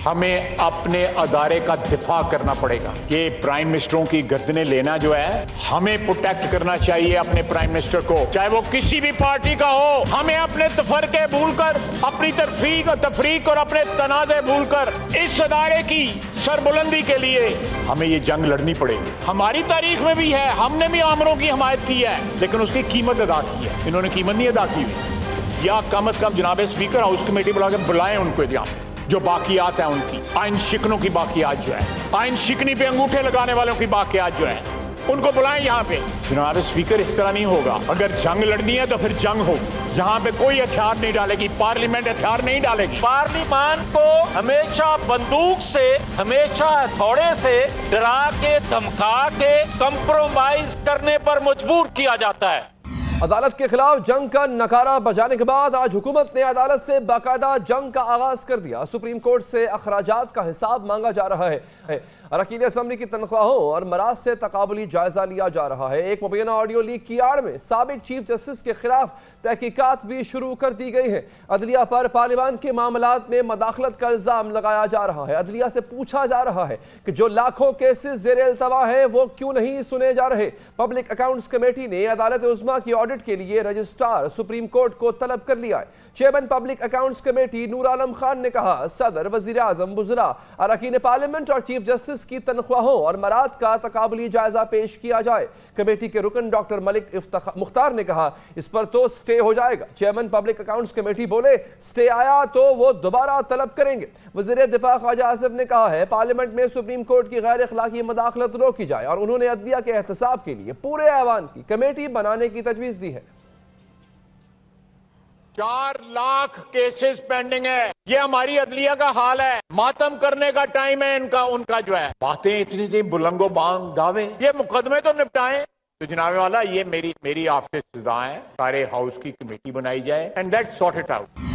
हमें अपने अदारे का दिफा करना पड़ेगा। ये प्राइम मिनिस्टरों की गर्दनें लेना जो है, हमें प्रोटेक्ट करना चाहिए अपने प्राइम मिनिस्टर को, चाहे वो किसी भी पार्टी का हो। हमें अपने तफरके भूलकर, अपनी तफरीक और अपने तनाज़े भूलकर इस अदारे की सरबुलंदी के लिए हमें ये जंग लड़नी पड़ेगी। हमारी तारीख में भी है, हमने भी आमरों की हिमायत की है, लेकिन उसकी कीमत अदा की है। इन्होंने कीमत नहीं अदा की हुई। या कम से कम जनाब स्पीकर हाउस कमेटी बुला के बुलाएं उनको, यहाँ जो बाकियात है उनकी, आइन शिकनों की बाकियात जो है, आइन शिकनी पे अंगूठे लगाने वालों की बाकियात जो है, उनको बुलाएं यहाँ पे। जनाब स्पीकर, इस तरह नहीं होगा। अगर जंग लड़नी है तो फिर जंग हो, यहाँ पे कोई हथियार नहीं डालेगी, पार्लियामेंट हथियार नहीं डालेगी। पार्लियामेंट को हमेशा बंदूक से, हमेशा हथौड़े से डरा के, धमका के, कंप्रोमाइज करने पर मजबूर किया जाता है। अदालत के खिलाफ जंग का नकारा बजाने के बाद आज हुकूमत ने अदालत से बाकायदा जंग का आगाज कर दिया। सुप्रीम कोर्ट से अखराजात का हिसाब मांगा जा रहा है। अरकान असम्बली की तनख्वाहों और मराज से तकाबुली जायजा लिया जा रहा है। एक मुबैना ऑडियो लीक की आड़ में साबिक चीफ जस्टिस के खिलाफ तहकीकात भी शुरू कर दी गई है। अदलिया पर पार्लियामान के मामलात में मदाखलत का इल्जाम लगाया जा रहा है। अदलिया से पूछा जा रहा है कि जो लाखों केसेस ज़ेर अल्तवा है वो क्यों नहीं सुने जा रहे। पब्लिक अकाउंट्स कमेटी ने अदालत उज़्मा की ऑडिट के लिए रजिस्ट्रार सुप्रीम कोर्ट को तलब कर लिया है। Chairman public accounts committee Noor Alam Khan ने कहा, सदर, वज़ीर आज़म, वुज़रा, अरकान पार्लियामेंट और चीफ जस्टिस की तनख्वाहों और मराद का तकाबुली जायजा पेश किया जाए। कमेटी के रुकन डॉक्टर मलिक मुख्तार ने कहा, इस पर तो स्टे हो जाएगा। चेयरमैन पब्लिक अकाउंट्स कमेटी बोले, स्टे आया तो वो दोबारा तलब करेंगे। वज़ीर दिफा ख्वाजा आसिफ ने कहा है, पार्लियामेंट में सुप्रीम कोर्ट की गैर अखलाकी मदाखलत रोकी जाए और उन्होंने अदलिया के एहतसाब के लिए पूरे ऐवान की कमेटी बनाने की तजवीज़ दी है। 4 लाख केसेस पेंडिंग है। ये हमारी अदलिया का हाल है। मातम करने का टाइम है इनका, उनका जो है। बातें इतनी बुलंगो बांग दावे, ये मुकदमे तो निपटाएं। तो जनाब वाला, ये मेरी आपसे सदा है, सारे हाउस की कमेटी बनाई जाए and let's sort it out.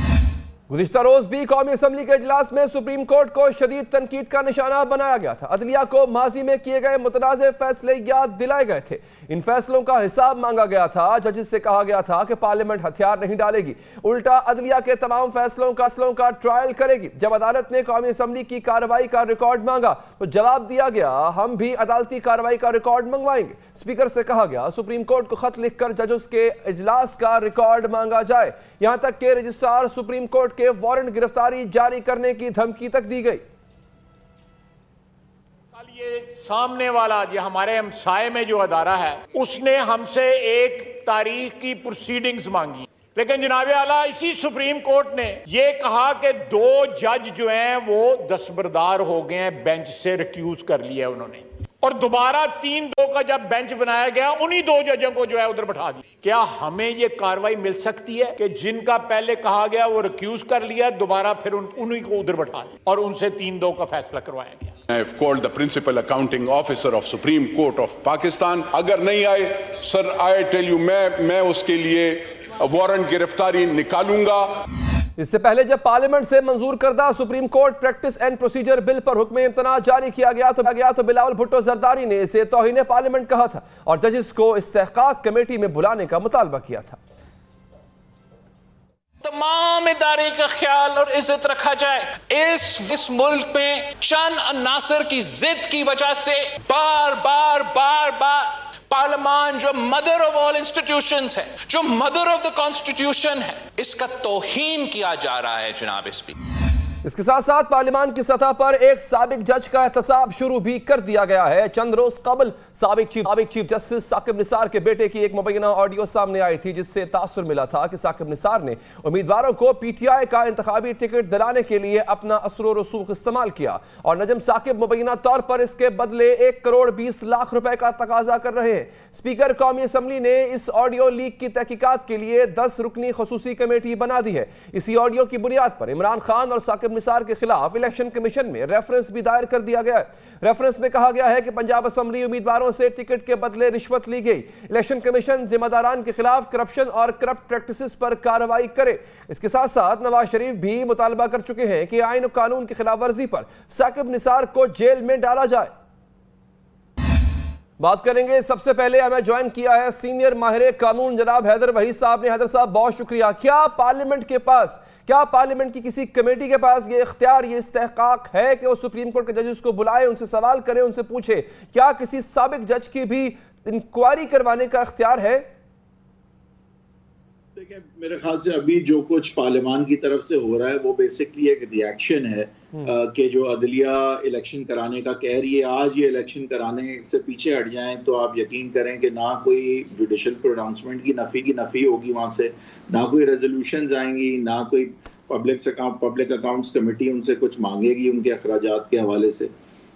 गुज़िश्ता रोज भी कौमी असम्बली के इजलास में सुप्रीम कोर्ट को शदीद तनकीद का निशाना बनाया गया था। अदलिया को माजी में किए गए मुतनाज़े फैसले याद दिलाए गए थे। इन फैसलों का हिसाब मांगा गया था। जजेस से कहा गया था कि पार्लियामेंट हथियार नहीं डालेगी, उल्टा अदलिया के तमाम फैसलों का ट्रायल करेगी। जब अदालत ने कौमी असम्बली की कार्रवाई का रिकॉर्ड मांगा तो जवाब दिया गया, हम भी अदालती कार्रवाई का रिकॉर्ड मंगवाएंगे। स्पीकर से कहा गया, सुप्रीम कोर्ट को खत लिखकर जजेस के इजलास का रिकॉर्ड मांगा जाए। यहां तक के रजिस्ट्रार सुप्रीम कोर्ट के वारंट गिरफ्तारी जारी करने की धमकी तक दी गई। ये सामने वाला जो हमारे हमसाये में जो अदारा है, उसने हमसे एक तारीख की प्रोसीडिंग्स मांगी, लेकिन जनाब आला इसी सुप्रीम कोर्ट ने ये कहा कि 2 जज जो हैं वो दस्तबरदार हो गए हैं, बेंच से रिक्यूज कर लिया उन्होंने, और दोबारा 3-2 का जब बेंच बनाया गया, उन्हीं 2 जजों को जो है उधर बैठा दिया। क्या हमें ये कार्रवाई मिल सकती है कि जिनका पहले कहा गया वो रिक्यूज कर लिया, दोबारा फिर उन्हीं को उधर बैठा दिया और उनसे 3-2 का फैसला करवाया गया। I have called the principal accounting officer of Supreme Court of Pakistan. अगर नहीं आए सर, I tell you, मैं उसके लिए वारंट गिरफ्तारी निकालूंगा। इससे पहले जब पार्लियामेंट से मंजूर करदा supreme court practice and procedure bill पर हुक्म इम्तना जारी किया गया तो बिलावल भुट्टो जरदारी ने इसे तौहीन पार्लियामेंट कहा था और जजेस को इस्तेहकाक कमेटी में बुलाने का मुतालबा किया था। तमाम इदारे का ख्याल और इज्जत रखा जाए। इस मुल्क में चंद अनासर की जिद की वजह से बार बार पार्लियामान, जो मदर ऑफ ऑल इंस्टीट्यूशंस है, जो मदर ऑफ द कॉन्स्टिट्यूशन है, इसका तौहीन किया जा रहा है जनाब स्पीकर। इसके साथ साथ पार्लियामान की सतह पर एक साबिक जज का एहतसाब शुरू भी कर दिया गया है। चंद रोज कबल साबिक चीफ जस्टिस साकिब निसार के बेटे की एक मुबैना ऑडियो सामने आई थी, जिससे तासुर मिला था कि साकिब निसार ने उम्मीदवारों को पीटीआई का इंतखाबी टिकट दिलाने के लिए अपना असर व रसूख इस्तेमाल किया और नजम साकिब मुबैना तौर पर इसके बदले 1 करोड़ 20 लाख रुपए का तकाजा कर रहे हैं। स्पीकर कौमी असम्बली ने इस ऑडियो लीक की तहकीकात के लिए 10 रुकनी खसूसी कमेटी बना दी है। इसी ऑडियो की बुनियाद पर इमरान खान और साकिब निसार के खिलाफ इलेक्शन कमीशन में रेफरेंस भी दायर कर दिया गया है। रेफरेंस में कहा गया है कि पंजाब असेंबली उम्मीदवारों से टिकट के बदले रिश्वत ली गई। इलेक्शन कमीशन जिम्मेदारान के खिलाफ करप्शन और करप्ट प्रैक्टिसेस पर कार्रवाई करे। इसके साथ साथ नवाज शरीफ भी मुतालबा कर चुके हैं कि आईन और कानून की खिलाफ वर्जी पर साकिब निसार को जेल में डाला जाए। बात करेंगे। सबसे पहले हमें ज्वाइन किया है सीनियर माहिर कानून जनाब हैदर वहीद साहब ने। हैदर साहब बहुत शुक्रिया। क्या पार्लियामेंट की किसी कमेटी के पास ये इख्तियार, ये इस्तेहकाक है कि वो सुप्रीम कोर्ट के जजेस को बुलाए, उनसे सवाल करे, उनसे पूछे? क्या किसी साबिक जज की भी इंक्वायरी करवाने का इख्तियार है? देखिए, मेरे ख्याल से अभी जो कुछ पार्लियामान की तरफ से हो रहा है वो बेसिकली एक रिएक्शन है कि जो अदलिया इलेक्शन कराने का कह रही है, आज ये इलेक्शन कराने से पीछे हट जाएं तो आप यकीन करें कि ना कोई जुडिशल प्रोनाउंसमेंट की नफ़ी होगी वहाँ से, ना कोई रेजोल्यूशंस आएंगी, ना कोई पब्लिक अकाउंट्स कमेटी उनसे कुछ मांगेगी उनके अखराजात के हवाले से।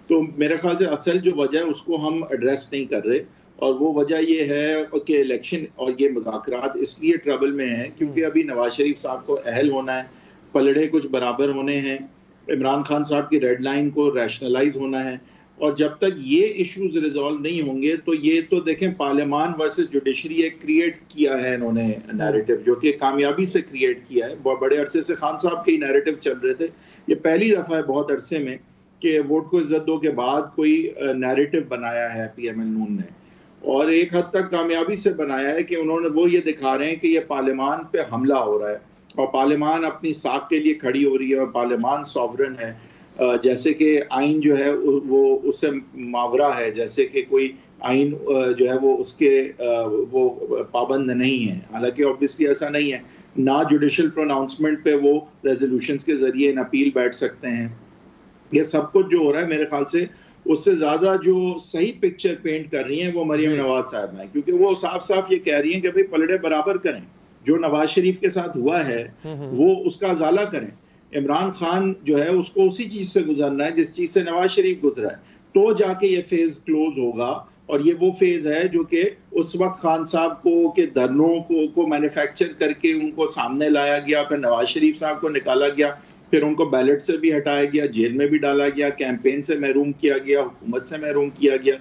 तो मेरे ख्याल से असल जो वजह है उसको हम एड्रेस नहीं कर रहे, और वो वजह ये है कि इलेक्शन और ये मुज़ाकरात इसलिए ट्रबल में हैं क्योंकि अभी नवाज शरीफ साहब को अहल होना है, पलड़े कुछ बराबर होने हैं, इमरान खान साहब की रेड लाइन को रैशनलाइज होना है, और जब तक ये इश्यूज रिजॉल्व नहीं होंगे तो ये तो देखें पार्लियामान वर्सेस जुडिशरी एक क्रिएट किया है इन्होंने नैरेटिव, जो कि कामयाबी से क्रिएट किया है। बहुत बड़े अरसे से खान साहब के नैरेटिव चल रहे थे, ये पहली दफ़ा है बहुत अरसे में कि वोट को इज्जत दो के बाद कोई नैरेटिव बनाया है PML नून ने, और एक हद तक कामयाबी से बनाया है कि उन्होंने वो ये दिखा रहे हैं कि ये पार्लियामान पे हमला हो रहा है और पार्लियामान अपनी साख के लिए खड़ी हो रही है और पार्लियामान सॉवरन है, जैसे कि आइन जो है वो उससे मावरा है, जैसे कि कोई आइन जो है वो उसके वो पाबंद नहीं है। हालांकि ऑब्वियसली ऐसा नहीं है, ना जुडिशल प्रोनाउंसमेंट पे वो रेजोल्यूशंस के जरिए इन अपील बैठ सकते हैं। ये सब कुछ जो हो रहा है मेरे ख्याल से उससे ज्यादा जो सही पिक्चर पेंट कर रही हैं वो मरियम नवाज साहब हैं, क्योंकि वो साफ साफ ये कह रही हैं कि भाई पलड़े बराबर करें, जो नवाज शरीफ के साथ हुआ है वो उसका अजाला करें। इमरान खान जो है उसको उसी चीज से गुजरना है जिस चीज से नवाज शरीफ गुजरा है, तो जाके ये फेज क्लोज होगा। और ये वो फेज है जो कि उस वक्त खान साहब को के धरनों को मैन्युफैक्चर करके उनको सामने लाया गया, फिर नवाज शरीफ साहब को निकाला गया, फिर उनको बैलेट से भी हटाया गया, जेल में भी डाला गया, कैंपेन से महरूम किया गया, हुकूमत से महरूम किया गया,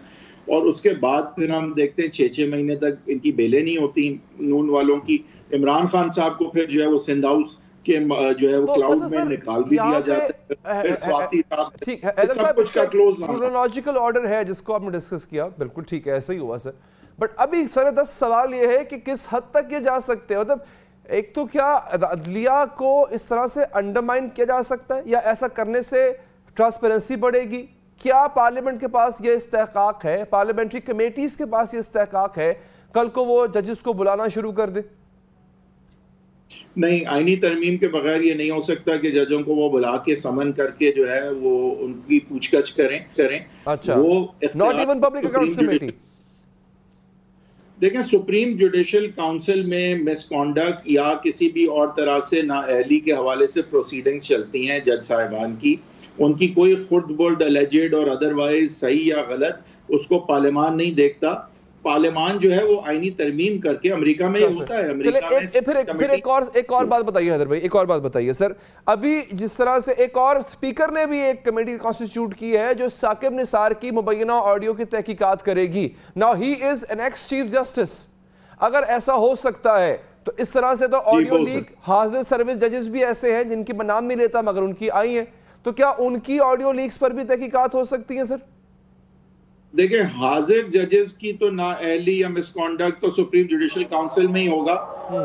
और उसके बाद फिर हम देखते हैं 6-6 महीने तक इनकी बेलें नहीं होती नून वालों की। इमरान खान साहब को फिर जो है वो सिंध हाउस के जो है वो क्लाउड में निकाल भी दिया जाता है, फिर स्वाति साहब, ठीक है, सब कुछ का क्लोज क्रोनोलॉजिकल ऑर्डर है जिसको आपने डिस्कस किया, बिल्कुल ठीक है, ऐसा ही हुआ सर। बट अभी सर 10 सवाल ये है कि किस हद तक ये जा सकते हैं, मतलब एक तो क्या अदलिया को इस तरह से अंडरमाइन किया जा सकता है या ऐसा करने से ट्रांसपेरेंसी बढ़ेगी? क्या पार्लियामेंट के पास ये इस्तेहकाक है, पार्लियामेंट्री कमेटीज के पास ये इस्तेहकाक है कल को वो जजेस को बुलाना शुरू कर दे? नहीं, आईनी तरमीम के बगैर ये नहीं हो सकता कि जजों को वो बुला के समन करके जो है वो उनकी पूछताछ करें। अच्छा, वो not even public accounts committee. देखें, सुप्रीम जुडिशल काउंसिल में मिसकॉन्डक्ट या किसी भी और तरह से नाअहली के हवाले से प्रोसीडिंग्स चलती हैं जज साहिबान की, उनकी कोई खुद बोल्ड अलेजेड और अदरवाइज सही या गलत उसको पार्लियामान नहीं देखता। पार्लियामान जो है वो आईनी तरमीम करके, अमेरिका में ये होता है, अमेरिका में फिर एक और बात बताइए हैदर भाई, एक और बात बताइए सर। अभी जिस तरह से एक और स्पीकर ने भी एक कमेटी कॉन्स्टिट्यूट की है जो साकिब निसार की मुबैना ऑडियो की तहकीकात करेगी। Now he is an ex chief justice. अगर ऐसा हो सकता है तो इस तरह से तो ऑडियो लीक, हाजिर सर्विस जजेस भी ऐसे हैं जिनकी मैं नाम नहीं लेता मगर उनकी आई है, तो क्या उनकी ऑडियो लीक्स पर भी तहकीकात हो सकती है सर? देखिए, हाजिर जजेस की तो नाअहली या मिसकॉन्डक्ट तो सुप्रीम जुडिशल काउंसिल में ही होगा,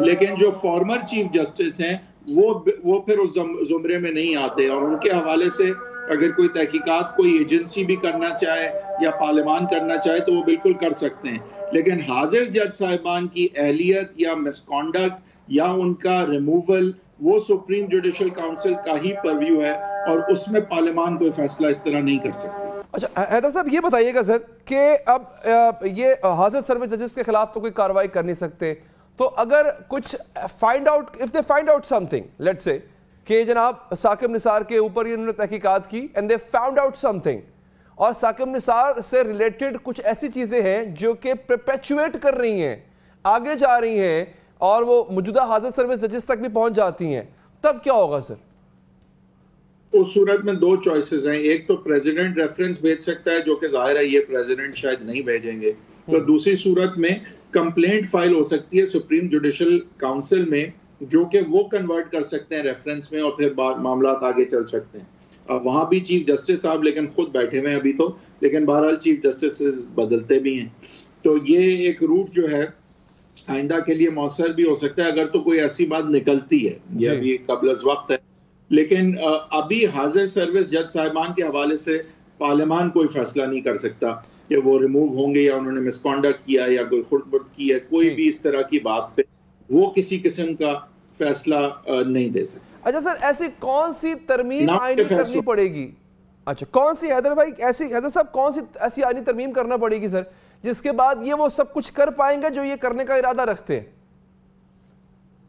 लेकिन जो फॉर्मर चीफ जस्टिस हैं वो फिर उस जुमरे में नहीं आते, और उनके हवाले से अगर कोई तहकीकात कोई एजेंसी भी करना चाहे या पार्लियामान करना चाहे तो वो बिल्कुल कर सकते हैं। लेकिन हाजिर जज साहिबान की अहलियत या मिसकॉन्डक्ट या उनका रिमूवल वो सुप्रीम जुडिशल काउंसिल का ही परव्यू है, और उसमें पार्लियामान कोई फैसला इस तरह नहीं कर सकती। अच्छा हैदर साहब, ये बताइएगा सर कि अब ये हाजिर सर्विस जजेस के खिलाफ तो कोई कार्रवाई कर नहीं सकते, तो अगर कुछ find out, if they find out something, let's say कि जनाब साकिब निसार के ऊपर ये उन्होंने तहकीकात की and they found out something, और साकिब निसार से रिलेटेड कुछ ऐसी चीजें हैं जो कि परपेचुएट कर रही हैं, आगे जा रही हैं और वो मौजूदा हाजिर सर्विस जजेस तक भी पहुंच जाती हैं, तब क्या होगा सर? उस सूरत में दो चॉइसेस हैं, एक तो प्रेसिडेंट रेफरेंस भेज सकता है जो कि जाहिर है ये प्रेसिडेंट शायद नहीं भेजेंगे, तो दूसरी सूरत में कंप्लेंट फाइल हो सकती है सुप्रीम जुडिशल काउंसिल में जो कि वो कन्वर्ट कर सकते हैं रेफरेंस में और फिर मामला आगे चल सकते हैं। वहां भी चीफ जस्टिस साहब लेकिन खुद बैठे हुए हैं अभी तो, लेकिन बहरहाल चीफ जस्टिस बदलते भी हैं। तो ये एक रूट जो है आइंदा के लिए मौसर भी हो सकता है अगर तो कोई ऐसी बात निकलती है, ये अभी कबल वक्त है। लेकिन अभी हाजिर सर्विस जज साहिबान के हवाले से पार्लियामान कोई फैसला नहीं कर सकता कि वो रिमूव होंगे या उन्होंने मिसकॉन्डक्ट किया या कोई खुर्द की है, कोई भी इस तरह की बात पे वो किसी किस्म का फैसला नहीं दे सकता। अच्छा सर, ऐसी कौन सी तरमीम आईनी करनी पड़ेगी? अच्छा, कौन सी हैदर भाई, हैदर साहब कौन सी ऐसी आईनी तरमीम करना पड़ेगी सर जिसके बाद ये वो सब कुछ कर पाएंगे जो ये करने का इरादा रखते हैं?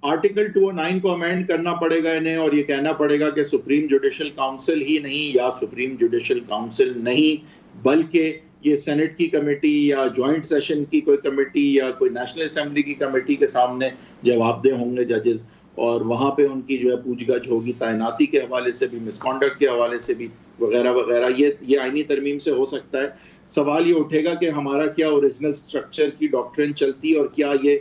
आर्टिकल 209 को अमेंड करना पड़ेगा इन्हें और ये कहना पड़ेगा कि सुप्रीम जुडिशल काउंसिल ही नहीं या सुप्रीम जुडिशल काउंसिल नहीं बल्कि ये सेनेट की कमेटी या जॉइंट सेशन की कोई कमेटी या कोई नेशनल असेंबली की कमेटी के सामने जवाबदेह होंगे जजेस, और वहाँ पे उनकी जो है पूछगछ होगी तैनाती के हवाले से भी, मिसकॉन्डक्ट के हवाले से भी, वगैरह वगैरह। ये आईनी तरमीम से हो सकता है। सवाल ये उठेगा कि हमारा क्या ओरिजिनल स्ट्रक्चर की डॉक्ट्रिन चलती है और क्या ये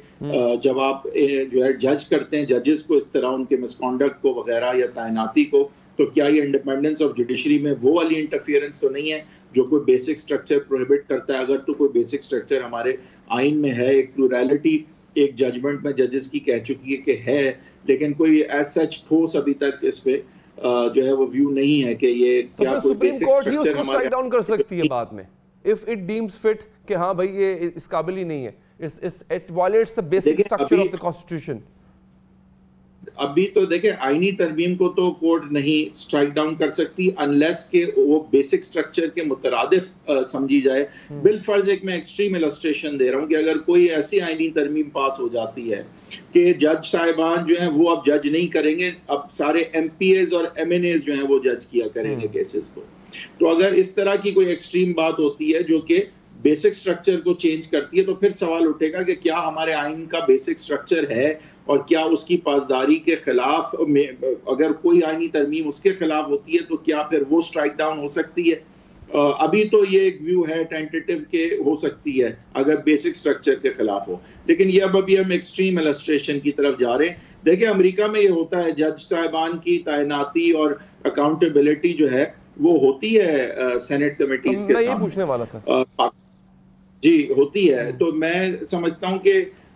जब आप जो है जज करते हैं जजेस को इस तरह उनके मिसकॉन्डक्ट को वगैरह या तैनाती को, तो क्या ये इंडिपेंडेंस ऑफ जुडिशरी में वो वाली इंटरफियरेंस तो नहीं है जो कोई बेसिक स्ट्रक्चर प्रोहिबिट करता है? अगर तो कोई बेसिक स्ट्रक्चर हमारे आइन में है, एक प्लुरैलिटी एक जजमेंट में जजेस की कह चुकी है कि है, लेकिन कोई एज सच ठोस अभी तक इस पे जो है वो व्यू नहीं है कि ये तो क्या कोई बेसिक स्ट्रक्चर हमारे डाउन कर सकती है बाद में इफ इट डीम्स फिट कि हाँ भाई ये इस काबिल ही नहीं है, it violets the basic structure of the constitution. अभी तो देखें आईनी तरमीम को तो कोर्ट नहीं स्ट्राइक डाउन कर सकती अनलेस के वो बेसिक स्ट्रक्चर के मुतरादिफ समझी जाए। बिलफर्ज एक मैं एक्सट्रीम इलस्ट्रेशन दे रहा हूँ कि अगर कोई ऐसी आईनी तरमीम पास हो जाती है कि जज साहिबान जो हैं वो अब जज नहीं करेंगे, अब सारे MPAs और MNAs जो हैं वो जज किया करेंगे केसेस को, तो अगर इस तरह की कोई एक्सट्रीम बात होती है जो कि बेसिक स्ट्रक्चर को चेंज करती है, तो फिर सवाल उठेगा कि क्या हमारे आइन का बेसिक स्ट्रक्चर है और क्या उसकी पासदारी के खिलाफ में अगर कोई आईनी तरमीम उसके खिलाफ होती है तो क्या फिर वो स्ट्राइक डाउन हो सकती है? अभी तो ये एक व्यू है टेंटेटिव के हो सकती है अगर बेसिक स्ट्रक्चर के खिलाफ हो, लेकिन ये अब अभी हम एक्सट्रीम इलस्ट्रेशन की तरफ जा रहे हैं। देखिए अमेरिका में ये होता है, जज साहिबान की तैनाती और अकाउंटेबिलिटी जो है वो होती है सेनेट कमेटीज के साथ, पूछने वाला था जी होती है। तो मैं समझता हूँ कि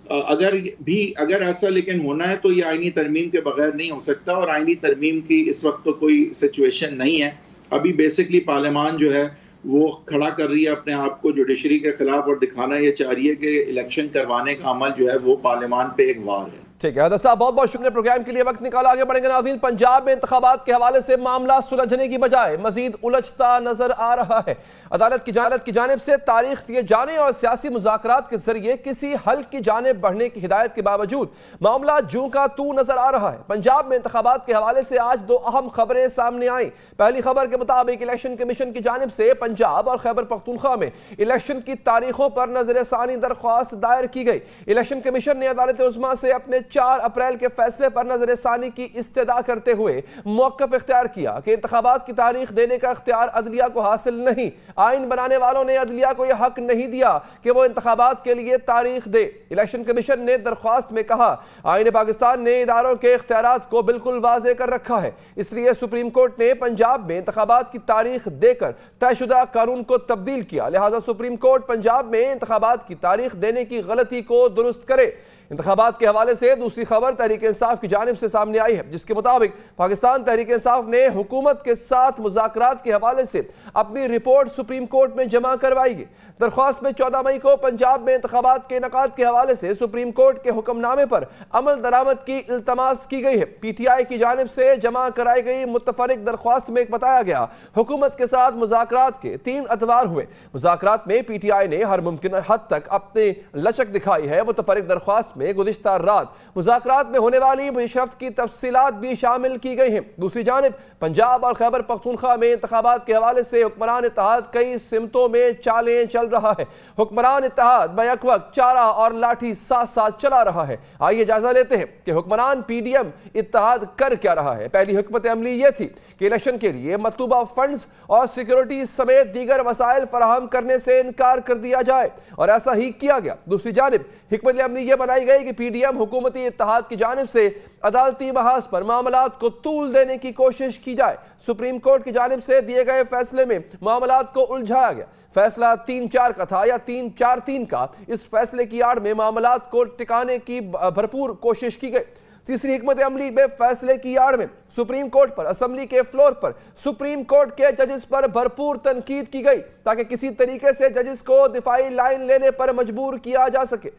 अगर ऐसा लेकिन होना है तो ये आईनी तरमीम के बगैर नहीं हो सकता, और आईनी तरमीम की इस वक्त तो कोई सिचुएशन नहीं है। अभी बेसिकली पार्लियामान जो है वो खड़ा कर रही है अपने आप को जुडिशरी के खिलाफ और दिखाना ये चाह रही है कि इलेक्शन करवाने का अमल जो है वो पार्लियामान पे एक वार है। ठीक है हैदर साहब, बहुत बहुत शुक्रिया प्रोग्राम के लिए वक्त निकाला। आगे बढ़ेंगे नाज़रीन। पंजाब में इंतखाबात के हवाले से मामला सुलझने की बजाय मजीद उलझता नजर आ रहा है। अदालत की जानिब से तारीख दिए जाने और सियासी मुज़ाकरात के जरिए किसी हल की जानिब बढ़ने की हिदायत के बावजूद मामला जूं का तू नजर आ रहा है। पंजाब में इंतखाबात के हवाले से आज दो अहम खबरें सामने आई। पहली खबर के मुताबिक इलेक्शन कमीशन की जानिब से पंजाब और खैबर पख्तूनख्वा में इलेक्शन की तारीखों पर नजरसानी दरख्वास्त दायर की गई। इलेक्शन कमीशन ने अदालत उस्मा से अपने 4 अप्रैल के फैसले पर नजरसानी की इस्तदा करते हुए मौक़िफ़ इख्तियार किया कि इंतखाबात की तारीख देने का इख्तियार अदलिया को हासिल नहीं। आइन बनाने वालों ने अदलिया को यह हक नहीं दिया कि वो इंतखाबात के लिए तारीख दे। इलेक्शन कमीशन ने दरख्वास्त में कहा, आइन पाकिस्तान ने इदारों के इख्तियारात को बिल्कुल वाज़े कर रखा है, इसलिए सुप्रीम कोर्ट ने पंजाब में इंतखाबात की तारीख देकर तयशुदा कानून को तब्दील किया। लिहाजा सुप्रीम कोर्ट पंजाब में इंतखाबात की तारीख देने की गलती को दुरुस्त करे। इंतखाबात के हवाले से दूसरी खबर तहरीक इंसाफ की जानिब से सामने आई है, जिसके मुताबिक पाकिस्तान तहरीक इंसाफ ने हुकूमत के साथ मुज़ाकरात के हवाले से अपनी रिपोर्ट सुप्रीम कोर्ट में जमा करवाई। दरख्वास्त में 14 मई को पंजाब में इंतखाबात के इनेकाद के हवाले से सुप्रीम कोर्ट के हुक्मनामे पर अमल दरामद की इल्तमास की गई है। PTI की जानिब से जमा कराई गई मुतफरिक दरख्वास्त में बताया गया, हुकूमत के साथ मुज़ाकरात के 3 अतवार हुए। मुज़ाकरात में PTI ने हर मुमकिन हद तक अपनी लचक दिखाई है। मुतफरिक दरख्वास्त में गुज़िश्ता रात मुज़ाकरात में होने वाली पेशरफ्त की तफसीलात भी शामिल की गई हैं। दूसरी जानिब पंजाब और खैबर पख्तूनख्वा में इंतखाबात के हवाले से हुक्मरान इत्तेहाद कई सिमतों में चालें चल रहा है। हुक्मरान इत्तेहाद बैक वक्त चारा और लाठी साथ साथ चला रहा है। आइए जायजा लेते हैं कि हुक्मरान PDM इत्तेहाद कर क्या रहा है। पहली हिकमत अमली यह थी कि इलेक्शन के लिए मतलूबा फंड्स और सिक्योरिटी समेत दीगर वसाइल फराहम करने से इनकार कर दिया जाए, और ऐसा ही किया गया। दूसरी जानिब हिकमत अमली यह बनाई गई कि पीडीएम हुकूमती इत्तेहाद की जानिब से अदालती महाज पर मामलात को तूल देने की कोशिश की जाए। सुप्रीम कोर्ट की जानिब से दिए गए फैसले में मामलात को उलझाया गया। फैसला 3-4 का था या 3-4-3 का। इस फैसले की आड़ में मामलात को टिकाने की भरपूर कोशिश की गई। तीसरी हिकमत अमली में फैसले की आड़ में सुप्रीम कोर्ट पर, असेंबली के फ्लोर पर सुप्रीम कोर्ट के जजेस पर भरपूर तनकीद की गई ताकि किसी तरीके से जजेस को दिफाई लाइन लेने पर मजबूर किया जा सके।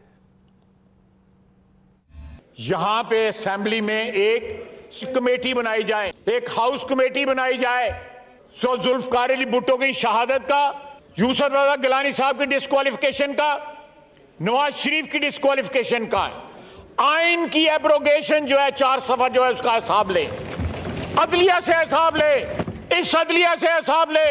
यहां पे असेंबली में एक कमेटी बनाई जाए, एक हाउस कमेटी बनाई जाए। सो जुल्फकार अली भुट्टो की शहादत का, यूसुफ रजा गिलानी साहब की डिस्क्वालिफिकेशन का, नवाज शरीफ की डिस्क्वालिफिकेशन का, आइन की एब्रोगेशन जो है 4 सफा जो है उसका हिसाब ले, अदलिया से हिसाब ले, इस अदलिया से हिसाब ले।